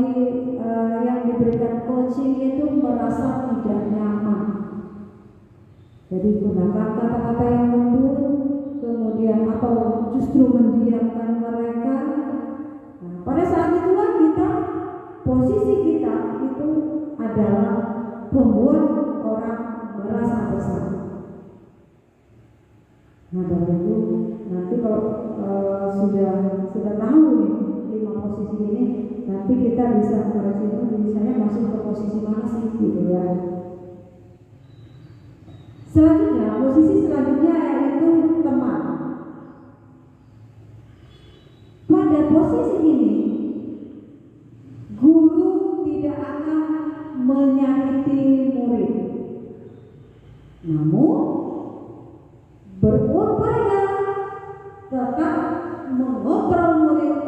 diberikan coaching itu merasa tidak nyaman. Jadi gunakan kata-kata yang lembut, kemudian atau justru mendiamkan mereka. Nah, pada saat itulah posisi kita itu adalah membuat orang merasa bersalah. Nah, Bapak Ibu, nanti kalau sudah tahu nih 5 posisi ini, nanti kita bisa koreksi diri saya masuk ke posisi mana sih, gitu ya. Selanjutnya, posisi selanjutnya yaitu teman. Pada posisi ini, guru tidak akan menyakiti murid, namun berupaya tetap mengobrol murid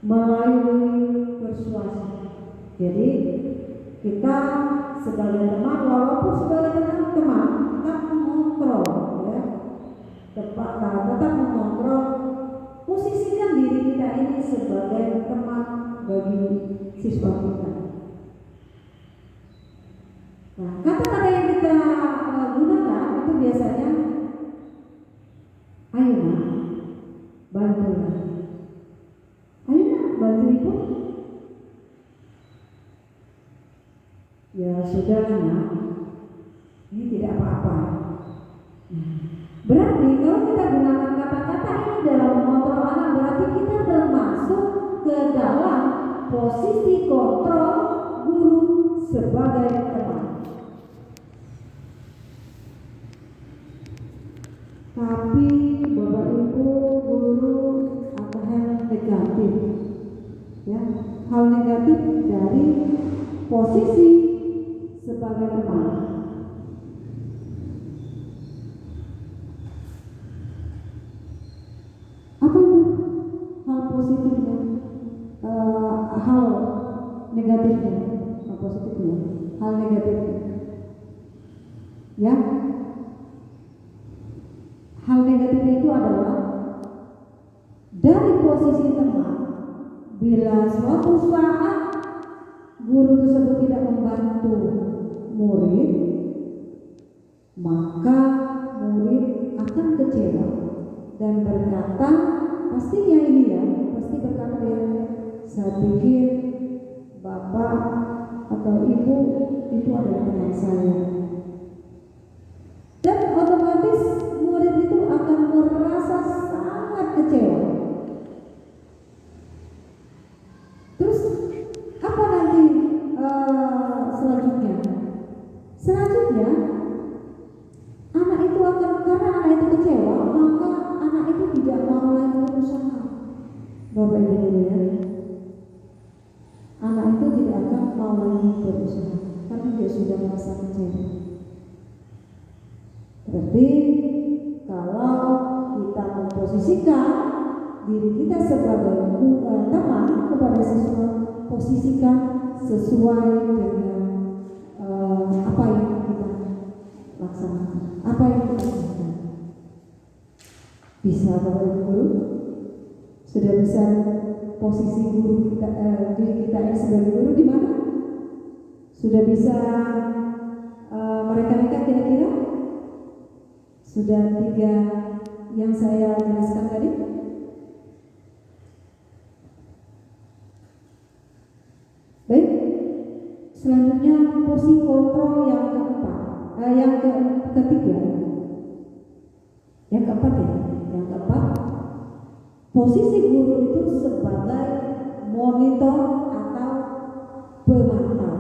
melalui persuasi. Jadi kita sebagai teman, walaupun sebagai teman tetap mengontrol, ya, tetap mengontrol, posisikan diri kita ini sebagai teman bagi siswa kita. Nah, kata-kata yang kita gunakan itu biasanya, ayo nak, bantulah, ayo nak, bantu ibu. Ya sudah nak, ini tidak apa-apa. Berarti kalau kita gunakan kata-kata ini dalam mengontrol anak, berarti kita termasuk dalam posisi kontrol guru sebagai teman. Tapi Bapak Ibu guru ada hal negatif, ya, hal negatif dari posisi sebagai teman. Apa itu hal positifnya? Hal negatifnya, hal positifnya, hal negatifnya, ya. Hal negatifnya itu adalah dari posisi teman, bila suatu saat guru tersebut tidak membantu murid, maka murid akan kecewa dan berkata, pastinya ini ya, pasti berkata ya, saya pikir bapak atau ibu itu adalah teman saya, dan otomatis murid itu akan merasa sangat kecewa. Terus apa nanti selanjutnya? Selanjutnya anak itu akan, karena anak itu kecewa, maka anak itu tidak mau lagi berusaha. Bapak Ibu guru ya, anak itu tidak akan mau lagi berusaha karena dia sudah merasa kecewa. Berarti kalau kita memposisikan diri kita sebagai teman kepada siswa, posisikan sesuai dengan apa yang kita laksanakan, apa yang kita lakukan. Bisa Bapak Ibu guru? Sudah bisa posisi guru kita, diri kita ini sebagai guru di mana? Sudah bisa mereka-mereka kira-kira? Sudah 3 yang saya jelaskan tadi? Baik, selanjutnya posisi kontrol yang keempat, ketiga, yang keempat ya, yang keempat, posisi guru itu sebagai monitor atau pemantau.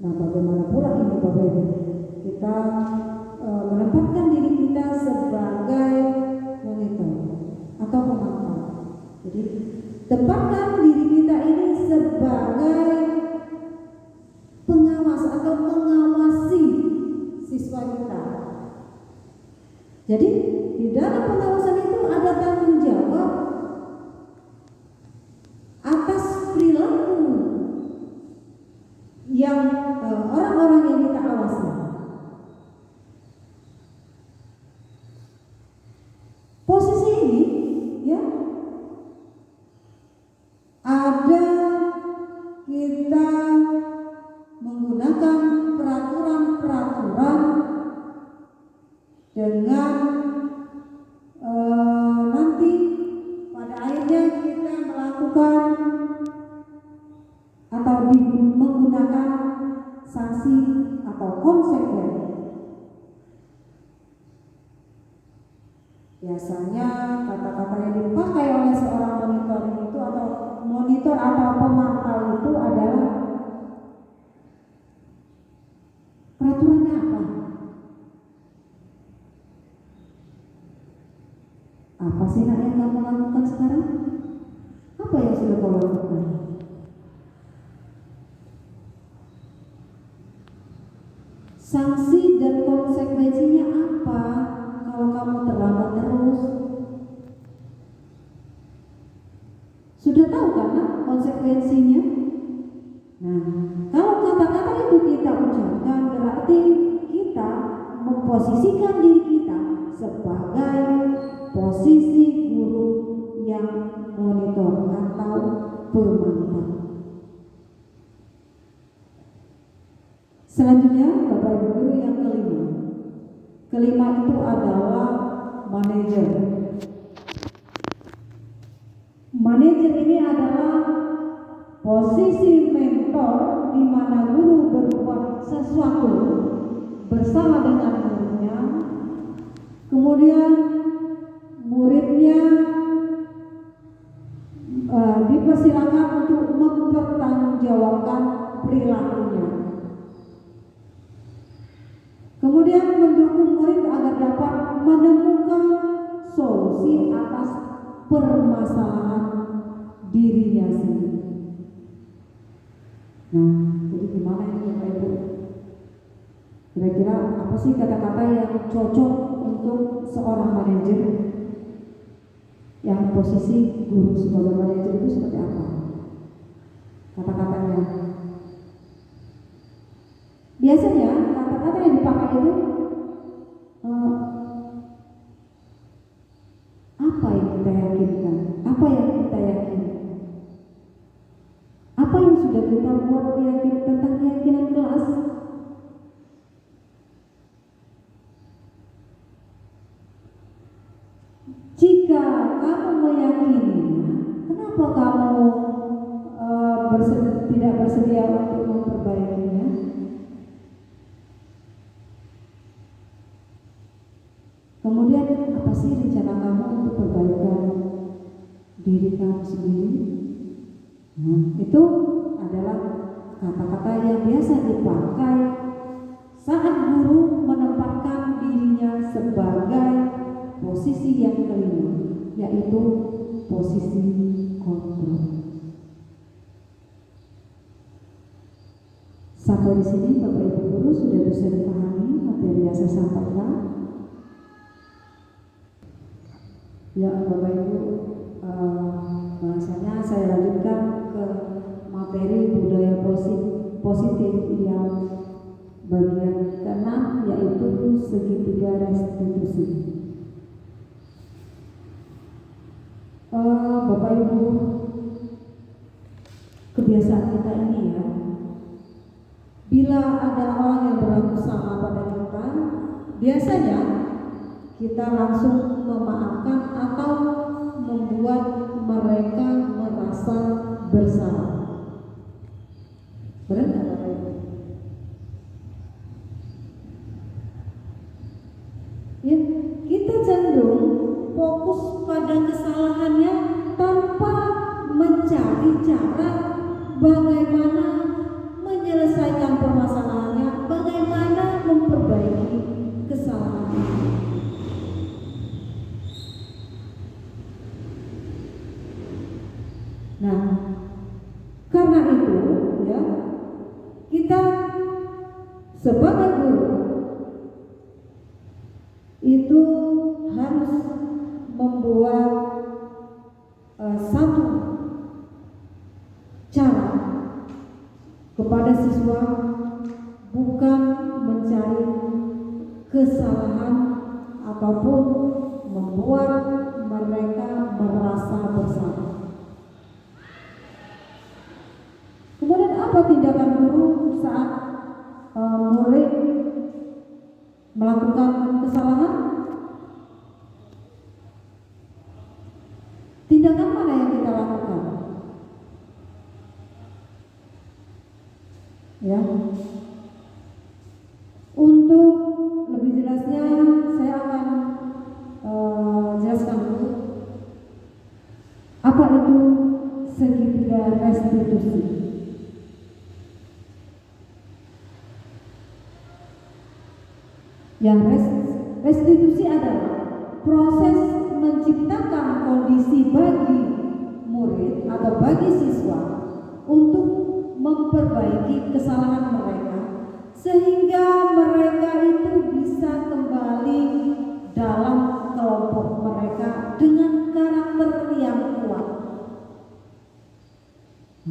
Nah, bagaimana pula ini Bapak Ibu? Kita menempatkan diri kita sebagai monitor atau pemantau. Jadi tempatkan diri kita ini sebagai pengawas atau mengawasi siswa kita. Jadi di dalam pengawasan itu ada tanggung jawab atas perilaku yang orang-orang yang kita awasi. Posisi ini ya, ada kita menggunakan peraturan-peraturan dengan nanti pada akhirnya kita melakukan atau menggunakan sanksi atau konsekuensi. Biasanya kata-kata yang dipakai oleh seorang monitor itu atau monitor atau pemantau itu adalah peraturannya apa? Apa sih nak yang kamu lakukan sekarang? Apa yang sudah kamu lakukan? Sanksi dan konsekuensinya apa kalau kamu terlambat terus? Sudah tahu kan konsekuensinya? Nah, kalau kata-kata itu kita ucapkan, berarti kita memposisikan diri kita sebagai posisi guru yang monitor atau pemantau. Selanjutnya Bapak Ibu guru yang kelima. Kelima itu adalah manajer. Manajer ini adalah posisi mentor di mana guru berbuat sesuatu bersama dengan muridnya, kemudian muridnya dipersilakan untuk mempertanggungjawabkan perilakunya. Kemudian mendukung murid agar dapat menemukan solusi atas permasalahan dirinya sendiri. Nah, jadi gimana ini Bapak Ibu? Kira-kira apa sih kata-kata yang cocok untuk seorang manajer? Yang posisi guru sebagai manajer itu seperti apa? Kata-katanya. Biasanya kata-kata yang dipakai itu apa yang kita yakinkan? Apa yang kita yakini? Apa yang sudah kita buat keyakinan tentang keyakinan kelas? Jika kamu meyakininya, kenapa kamu tidak bersedia untuk memperbaikinya? Kemudian apa sih rencana kamu untuk perbaikan diri kamu sendiri? Itu adalah kata-kata yang biasa dipakai saat guru menempatkan dirinya sebagai posisi yang kelima, yaitu posisi kontrol. Sampai di sini Bapak Ibu guru sudah bisa dipahami materi yang saya sampaikan. Ya Bapak Ibu, bahasanya saya lanjutkan ke materi budaya positif yang bagian ke-6, yaitu segitiga restitusi. Bapak Ibu, kebiasaan kita ini ya, bila ada orang yang berlaku sama pada kita, biasanya kita langsung memaafkan atau membuat mereka merasa bersalah. Benar nggak Bapak Ibu? Ya, kita cenderung fokus pada kesalahannya tanpa mencari cara bagaimana menyelesaikan permasalahannya, bagaimana memperbaiki kesalahannya. Nah, karena itu ya, kita sebagai guru itu harus membuat satu cara kepada siswa, bukan mencari kesalahan ataupun membuat mereka merasa bersalah. Kemudian apa tindakan guru saat murid melakukan kesalahan? Tindakan mana yang kita lakukan? Ya. Untuk lebih jelasnya saya akan jelaskan dulu apa itu segitiga restitusi. Yang restitusi adalah proses menciptakan kondisi bagi murid atau bagi siswa untuk memperbaiki kesalahan mereka sehingga mereka itu bisa kembali dalam kelompok mereka dengan karakter yang kuat.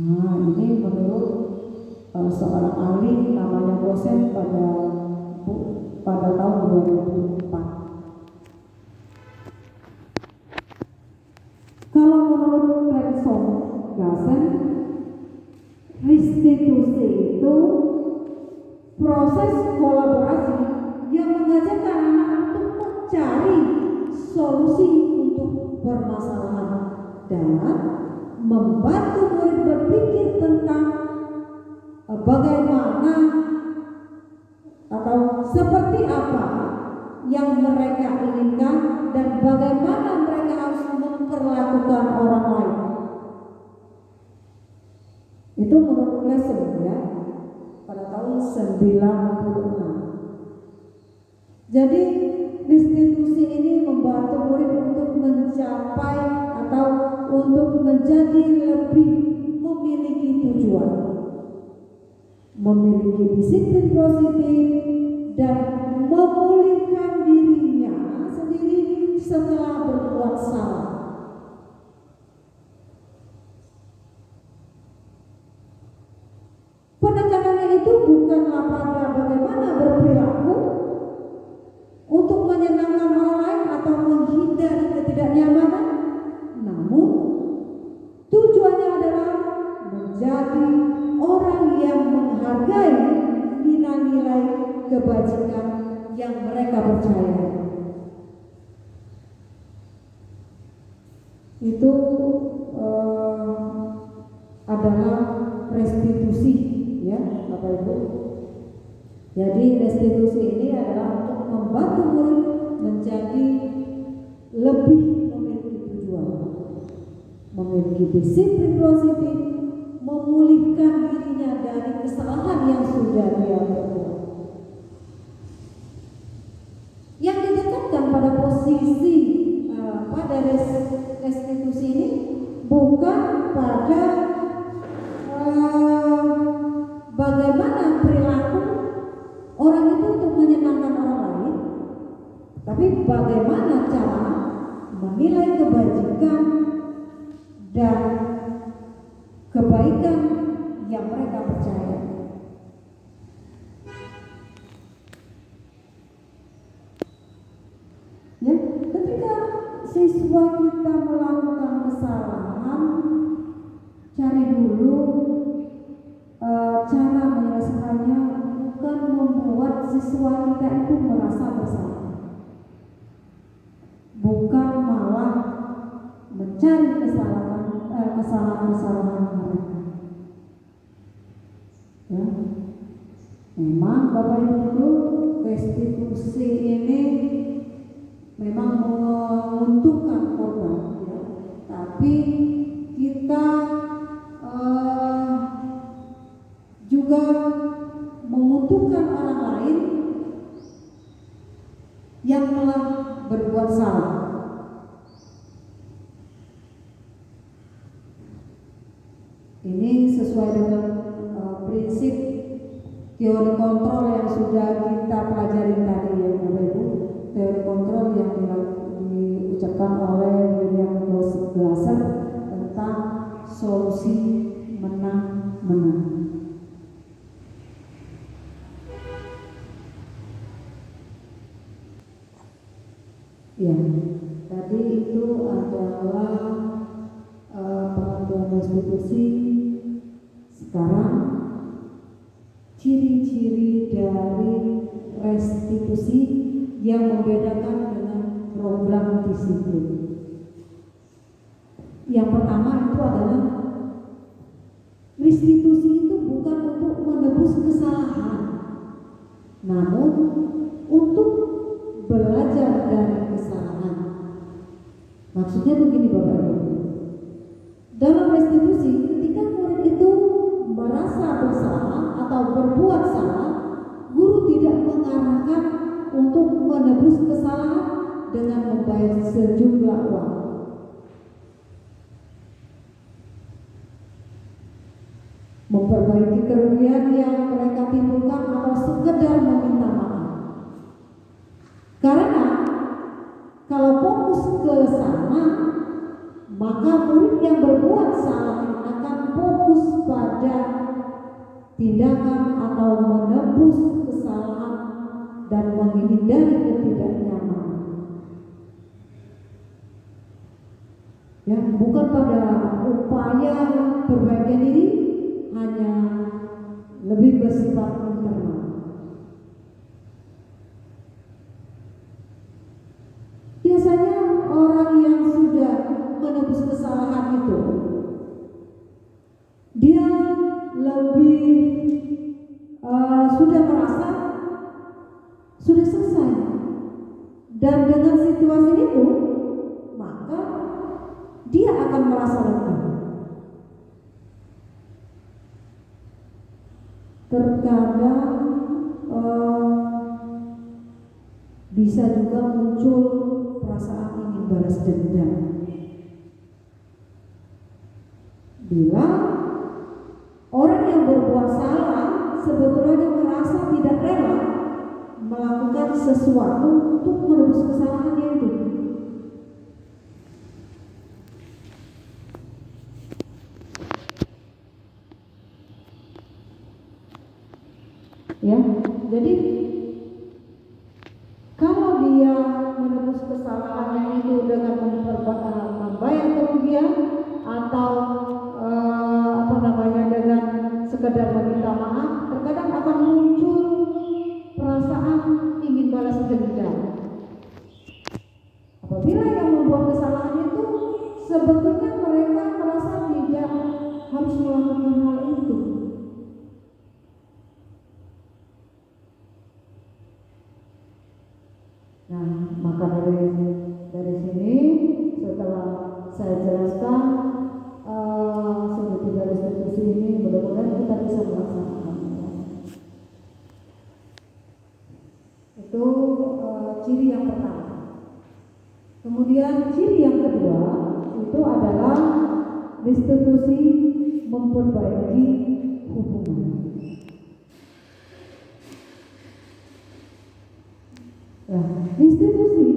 Nah, ini menurut seorang ahli namanya Gosen pada tahun 2004. Kalau menurut Clemson Gassen, restitusi itu proses kolaborasi yang mengajarkan anak-anak untuk mencari solusi untuk permasalahan dan membantu murid berpikir tentang bagaimana atau seperti apa yang mereka inginkan dan bagaimana mereka harus memperlakukan orang lain. Itu menurut Lesson ya, pada tahun 96. Jadi institusi ini membantu murid untuk mencapai atau untuk menjadi lebih memiliki tujuan, memiliki disiplin positif, dan memulihkan dirinya sendiri setelah berbuat salah. Penekanannya itu bukanlah pada bagaimana berperilaku untuk menyenangkan orang lain atau menghindari ketidaknyamanan, namun tujuannya adalah menjadi orang yang menghargai nilai-nilai kebajikan yang mereka percaya. Itu adalah restitusi, ya Bapak Ibu. Jadi restitusi ini adalah untuk membantu murid menjadi lebih memiliki tujuan, memiliki disiplin positif, memulihkan dirinya dari kesalahan yang sudah dia perbuat. Yang ditekankan pada posisi pada restitusi ini bukan pada bagaimana perilaku orang itu untuk menyenangkan orang lain, tapi bagaimana cara menilai kebajikan dan kebaikan yang mereka percaya. Ya, ketika siswa kita melakukan kesalahan, cari dulu cara menyelesaikannya, bukan membuat siswa kita itu merasa bersalah, bukan malah mencari kesalahan-kesalahan mereka. Ya, memang Bapak Ibu, restitusi ini memang menguntungkan korban, ya. Tapi kita juga menguntungkan orang lain yang telah berbuat salah. Ini sesuai dengan prinsip teori kontrol yang sudah kita pelajari tadi, ya Bapak Ibu. Teori kontrol yang diucapkan oleh William Glasser tentang solusi menang-menang. Ya, tadi itu adalah pengakuan restitusi. Sekarang ciri-ciri dari restitusi yang membedakan dengan program disiplin. Yang pertama itu adalah restitusi itu bukan untuk menebus kesalahan, namun untuk belajar dari kesalahan. Maksudnya begini Bapak Ibu, dalam restitusi ketika murid itu merasa bersalah atau berbuat salah, guru tidak mengarahkan untuk menebus kesalahan dengan membayar sejumlah uang. Memperbaiki kerugian yang mereka timbulkan atau sekedar meminta maaf. Karena kalau fokus ke sana, maka murid yang berbuat salah akan fokus pada tindakan atau menebus kesalahan dan menghindari ketidaknyamanan. Ya, bukan pada upaya perbaikan diri, hanya lebih bersifat internal. Biasanya orang yang sudah menebus kesalahan itu, dia lebih sudah merasa sudah selesai, dan dengan situasi itu maka dia akan merasa lega. terkadang bisa juga muncul perasaan ingin balas dendam. Bila orang yang berbuat salah sebetulnya merasa tidak rela melakukan sesuatu untuk menebus kesalahannya itu. Ya, jadi kalau dia menebus kesalahannya itu dengan membayar kerugian atau dengan sekedar meminta maaf, terkadang akan muncul perasaan ingin balas dendam. Apabila yang membuat kesalahan itu sebetulnya mereka merasa tidak harus melakukan hal itu. Nah, maka dari sini setelah saya jelaskan segitiga restitusi ini, mudah-mudahan kita bisa melaksanakannya. Itu ciri yang pertama. Kemudian ciri yang kedua itu adalah restitusi memperbaiki hubungan. Nah, restitusi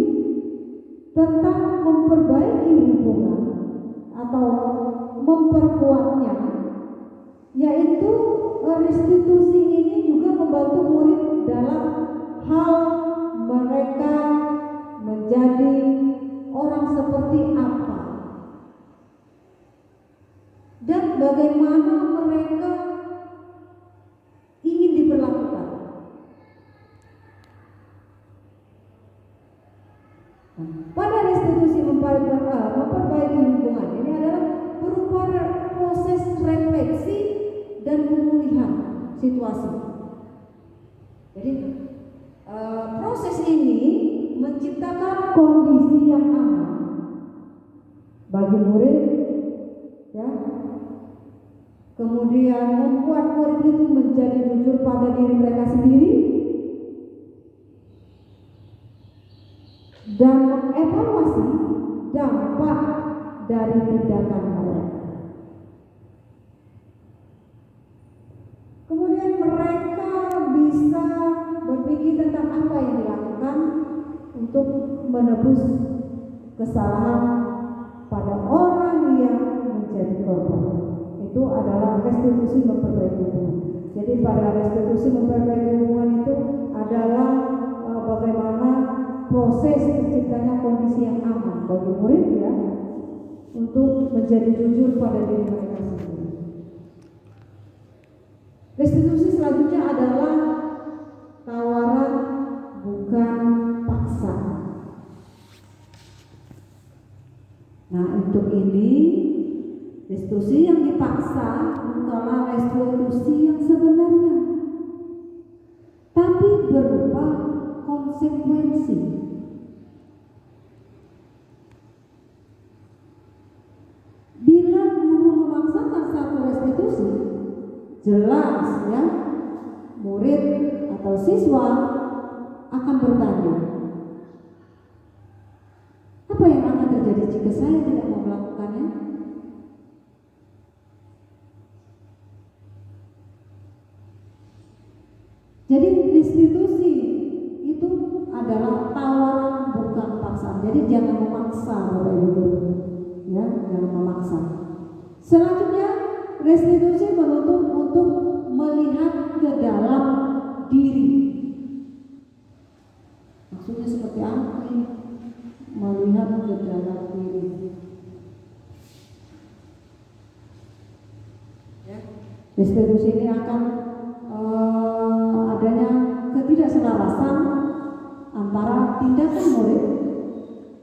tentang memperbaiki hubungan atau memperkuatnya, yaitu restitusi ini juga membantu murid dalam hal mereka menjadi orang seperti apa dan bagaimana mereka ingin diperlakukan. Pada restitusi memperbaiki hubungan ini adalah berupa proses refleksi dan pemulihan situasi. Jadi proses ini menciptakan kondisi yang aman bagi murid, ya. Kemudian membuat murid itu menjadi jujur pada diri mereka sendiri dan mengevaluasi dampak dari tindakan mereka. Kemudian mereka bisa berpikir tentang apa yang dilakukan untuk menebus kesalahan pada orang yang menjadi korban. Itu adalah restitusi memperbaiki hubungan. Jadi pada restitusi memperbaiki hubungan itu adalah bagaimana proses terciptanya kondisi yang aman bagi murid, ya, untuk menjadi jujur pada diri mereka sendiri. Restitusi selanjutnya adalah tawaran bukan paksa. Nah, untuk ini restitusi yang dipaksa bukanlah restitusi yang sebenarnya, tapi berupa konsekuensi. Bila guru memaksakan satu restitusi, jelas, ya, murid atau siswa akan bertanya, apa yang akan terjadi jika saya tidak mau melakukannya? Jadi restitusi itu adalah tawaran bukan paksaan. Jadi jangan memaksa, Bapak Ibu, ya, jangan memaksa. Selanjutnya restitusi menuntut untuk melihat ke dalam diri. Maksudnya seperti apa ini? Melihat ke dalam diri. Ya. Restitusi ini akan adanya ketidakselarasan antara tindakan murid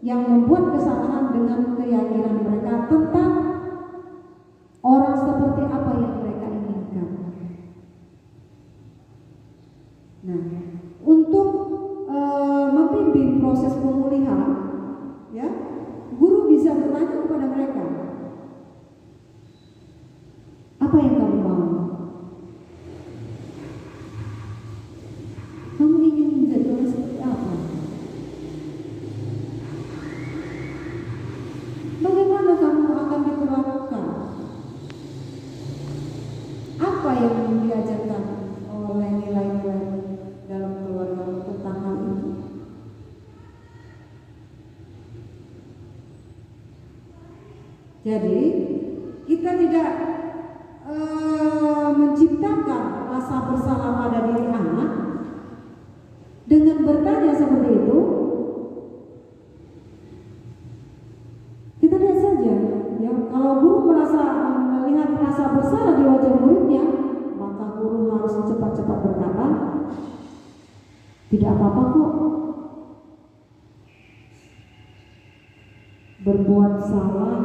yang membuat kesalahan dengan keyakinan mereka tentang orang seperti apa yang mereka inginkan. Nah, untuk membimbing proses pemulihan, ya, guru bisa bertanya kepada mereka, apa yang kamu mau? yang diajarkan oleh nilai-nilai dalam keluarga tentang hal ini? Jadi kita tidak menciptakan rasa bersalah pada diri anak dengan bertanya seperti itu. Kita lihat saja, ya, kalau guru melihat rasa bersalah di wajah muridnya, maka guru harus cepat-cepat berkata, tidak apa-apa kok, berbuat salah,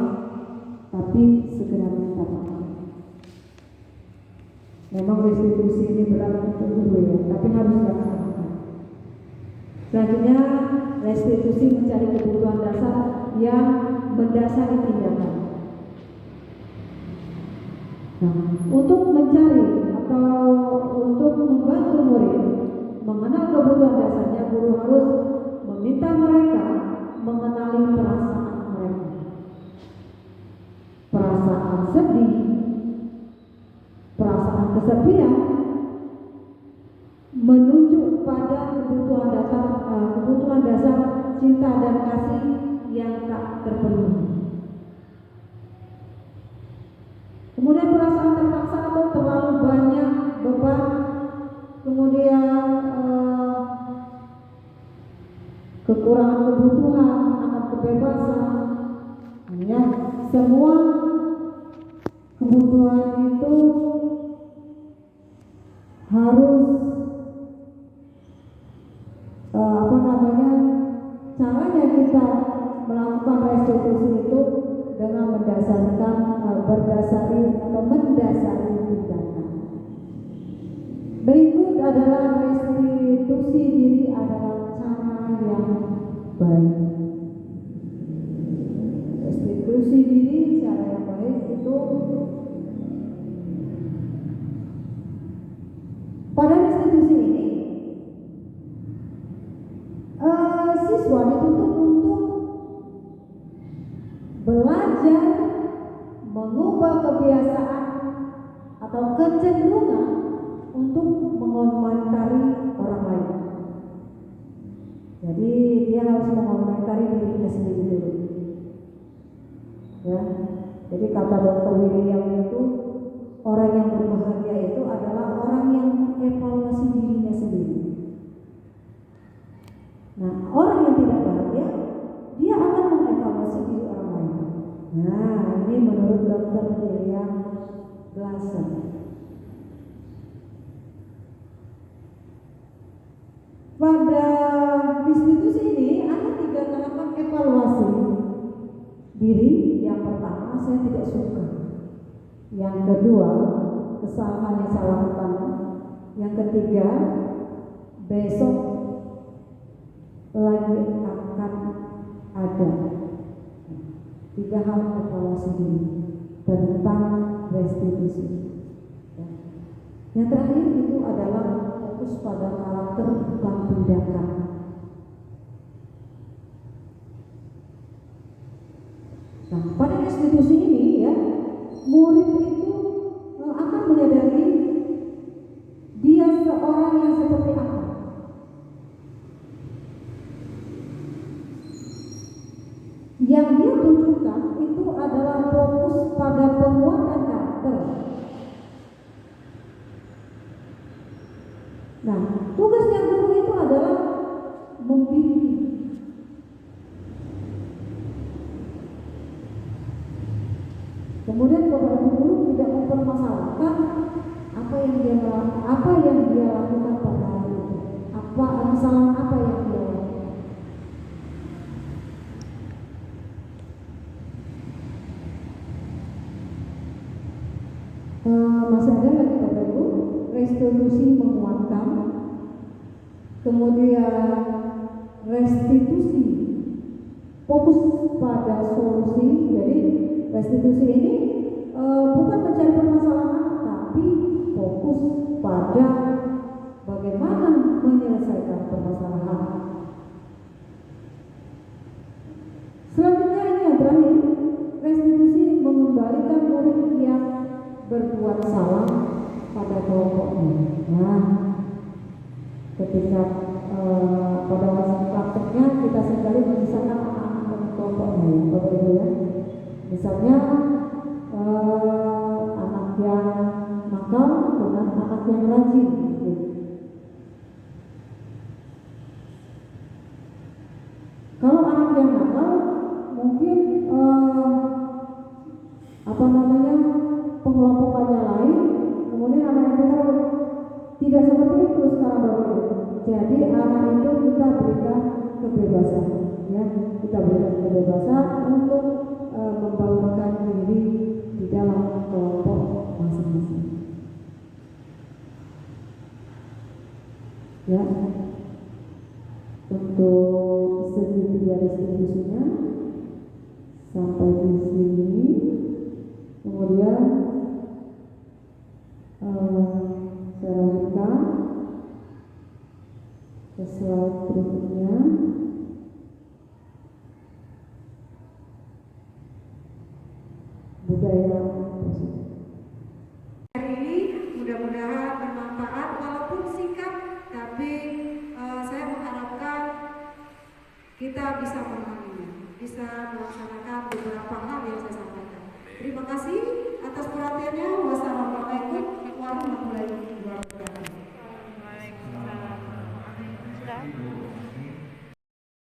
tapi segera minta maaf. Memang restitusi ini berat untuk guru ya, tapi harus dilaksanakan. Selanjutnya, restitusi mencari kebutuhan dasar yang mendasari tindakan. Nah, untuk mencari atau untuk membantu murid mengenal kebutuhan dasarnya, guru harus meminta mereka mengenali perasaan mereka. Perasaan sedih, perasaan kesepian menunjuk pada kebutuhan dasar cinta dan kasih yang tak terpenuhi. Kemudian perasaan terpaksa atau terlalu banyak beban, kemudian kekurangan kebutuhan akan kebebasan, ya, semua kebutuhan itu harus caranya kita melakukan restitusi itu dengan mendasari tindakan. Berikut adalah restitusi diri adalah cara yang baik. Restitusi diri cara yang baik itu pada restitusi ini siswa dituntut untuk belajar mengubah kebiasaan atau kecenderungan untuk mengomentari orang lain. Jadi dia harus mengomentari dirinya sendiri dulu. Ya. Jadi kata Dr. William itu, orang yang berbahagia itu adalah orang yang mengevaluasi dirinya sendiri. Nah, orang yang tidak bahagia, dia akan mengevaluasi diri orang lain. Nah, ini menurut Dr. William Glasser. Pada restitusi ini ada 3 tahapan evaluasi diri. Yang pertama, saya tidak suka. Yang kedua, kesalahan yang saya lakukan. Yang ketiga, besok lagi akan ada. 3 hal evaluasi diri tentang restitusi. Yang terakhir itu adalah fokus pada karakter bukan tindakan. Nah, pada restitusi ini ya, murid itu akan menyadari dia seorang yang seperti apa. Yang dia tunjukkan itu adalah fokus pada penguatan karakter. Nah, tugasnya guru itu adalah membimbing. Kemudian kepada guru tidak mempermasalahkan apa yang dia lakukan pada hari itu. Kesalahan apa yang dia lakukan. Masih ada lagi Bapak Ibu, restitusi menguatkan, kemudian restitusi fokus pada solusi. Jadi restitusi ini bukan mencari permasalahan, tapi fokus pada bagaimana menyelesaikan permasalahan. Selanjutnya ini yang terakhir, restitusi mengembalikan murid yang berbuat salah pada kelompoknya. Nah, ketika pada masa prakteknya kita sekali memisahkan anak-anak dari kelompoknya ya, Bapak Ibu ya. Misalnya anak yang nakal dengan anak yang rajin. Gitu. Kalau anak yang nakal mungkin pengelompokannya lain, kemudian anak yang pintar tidak seperti itu sekarang Bapak Ibu. Jadi anak itu kita berikan kebebasan, ya, kita berikan kebebasan untuk membangunkan diri di dalam kelompok masing-masing. Ya, untuk segitiga distribusinya sampai di sini. Kemudian saya lanjutkan ke slide berikutnya. Budaya positif. Hari ini mudah-mudahan bermanfaat walaupun singkat, tapi saya mengharapkan kita bisa memahaminya, bisa melaksanakan beberapa hal yang saya sampaikan. Terima kasih atas perhatiannya. Wassalamualaikum warahmatullahi wabarakatuh.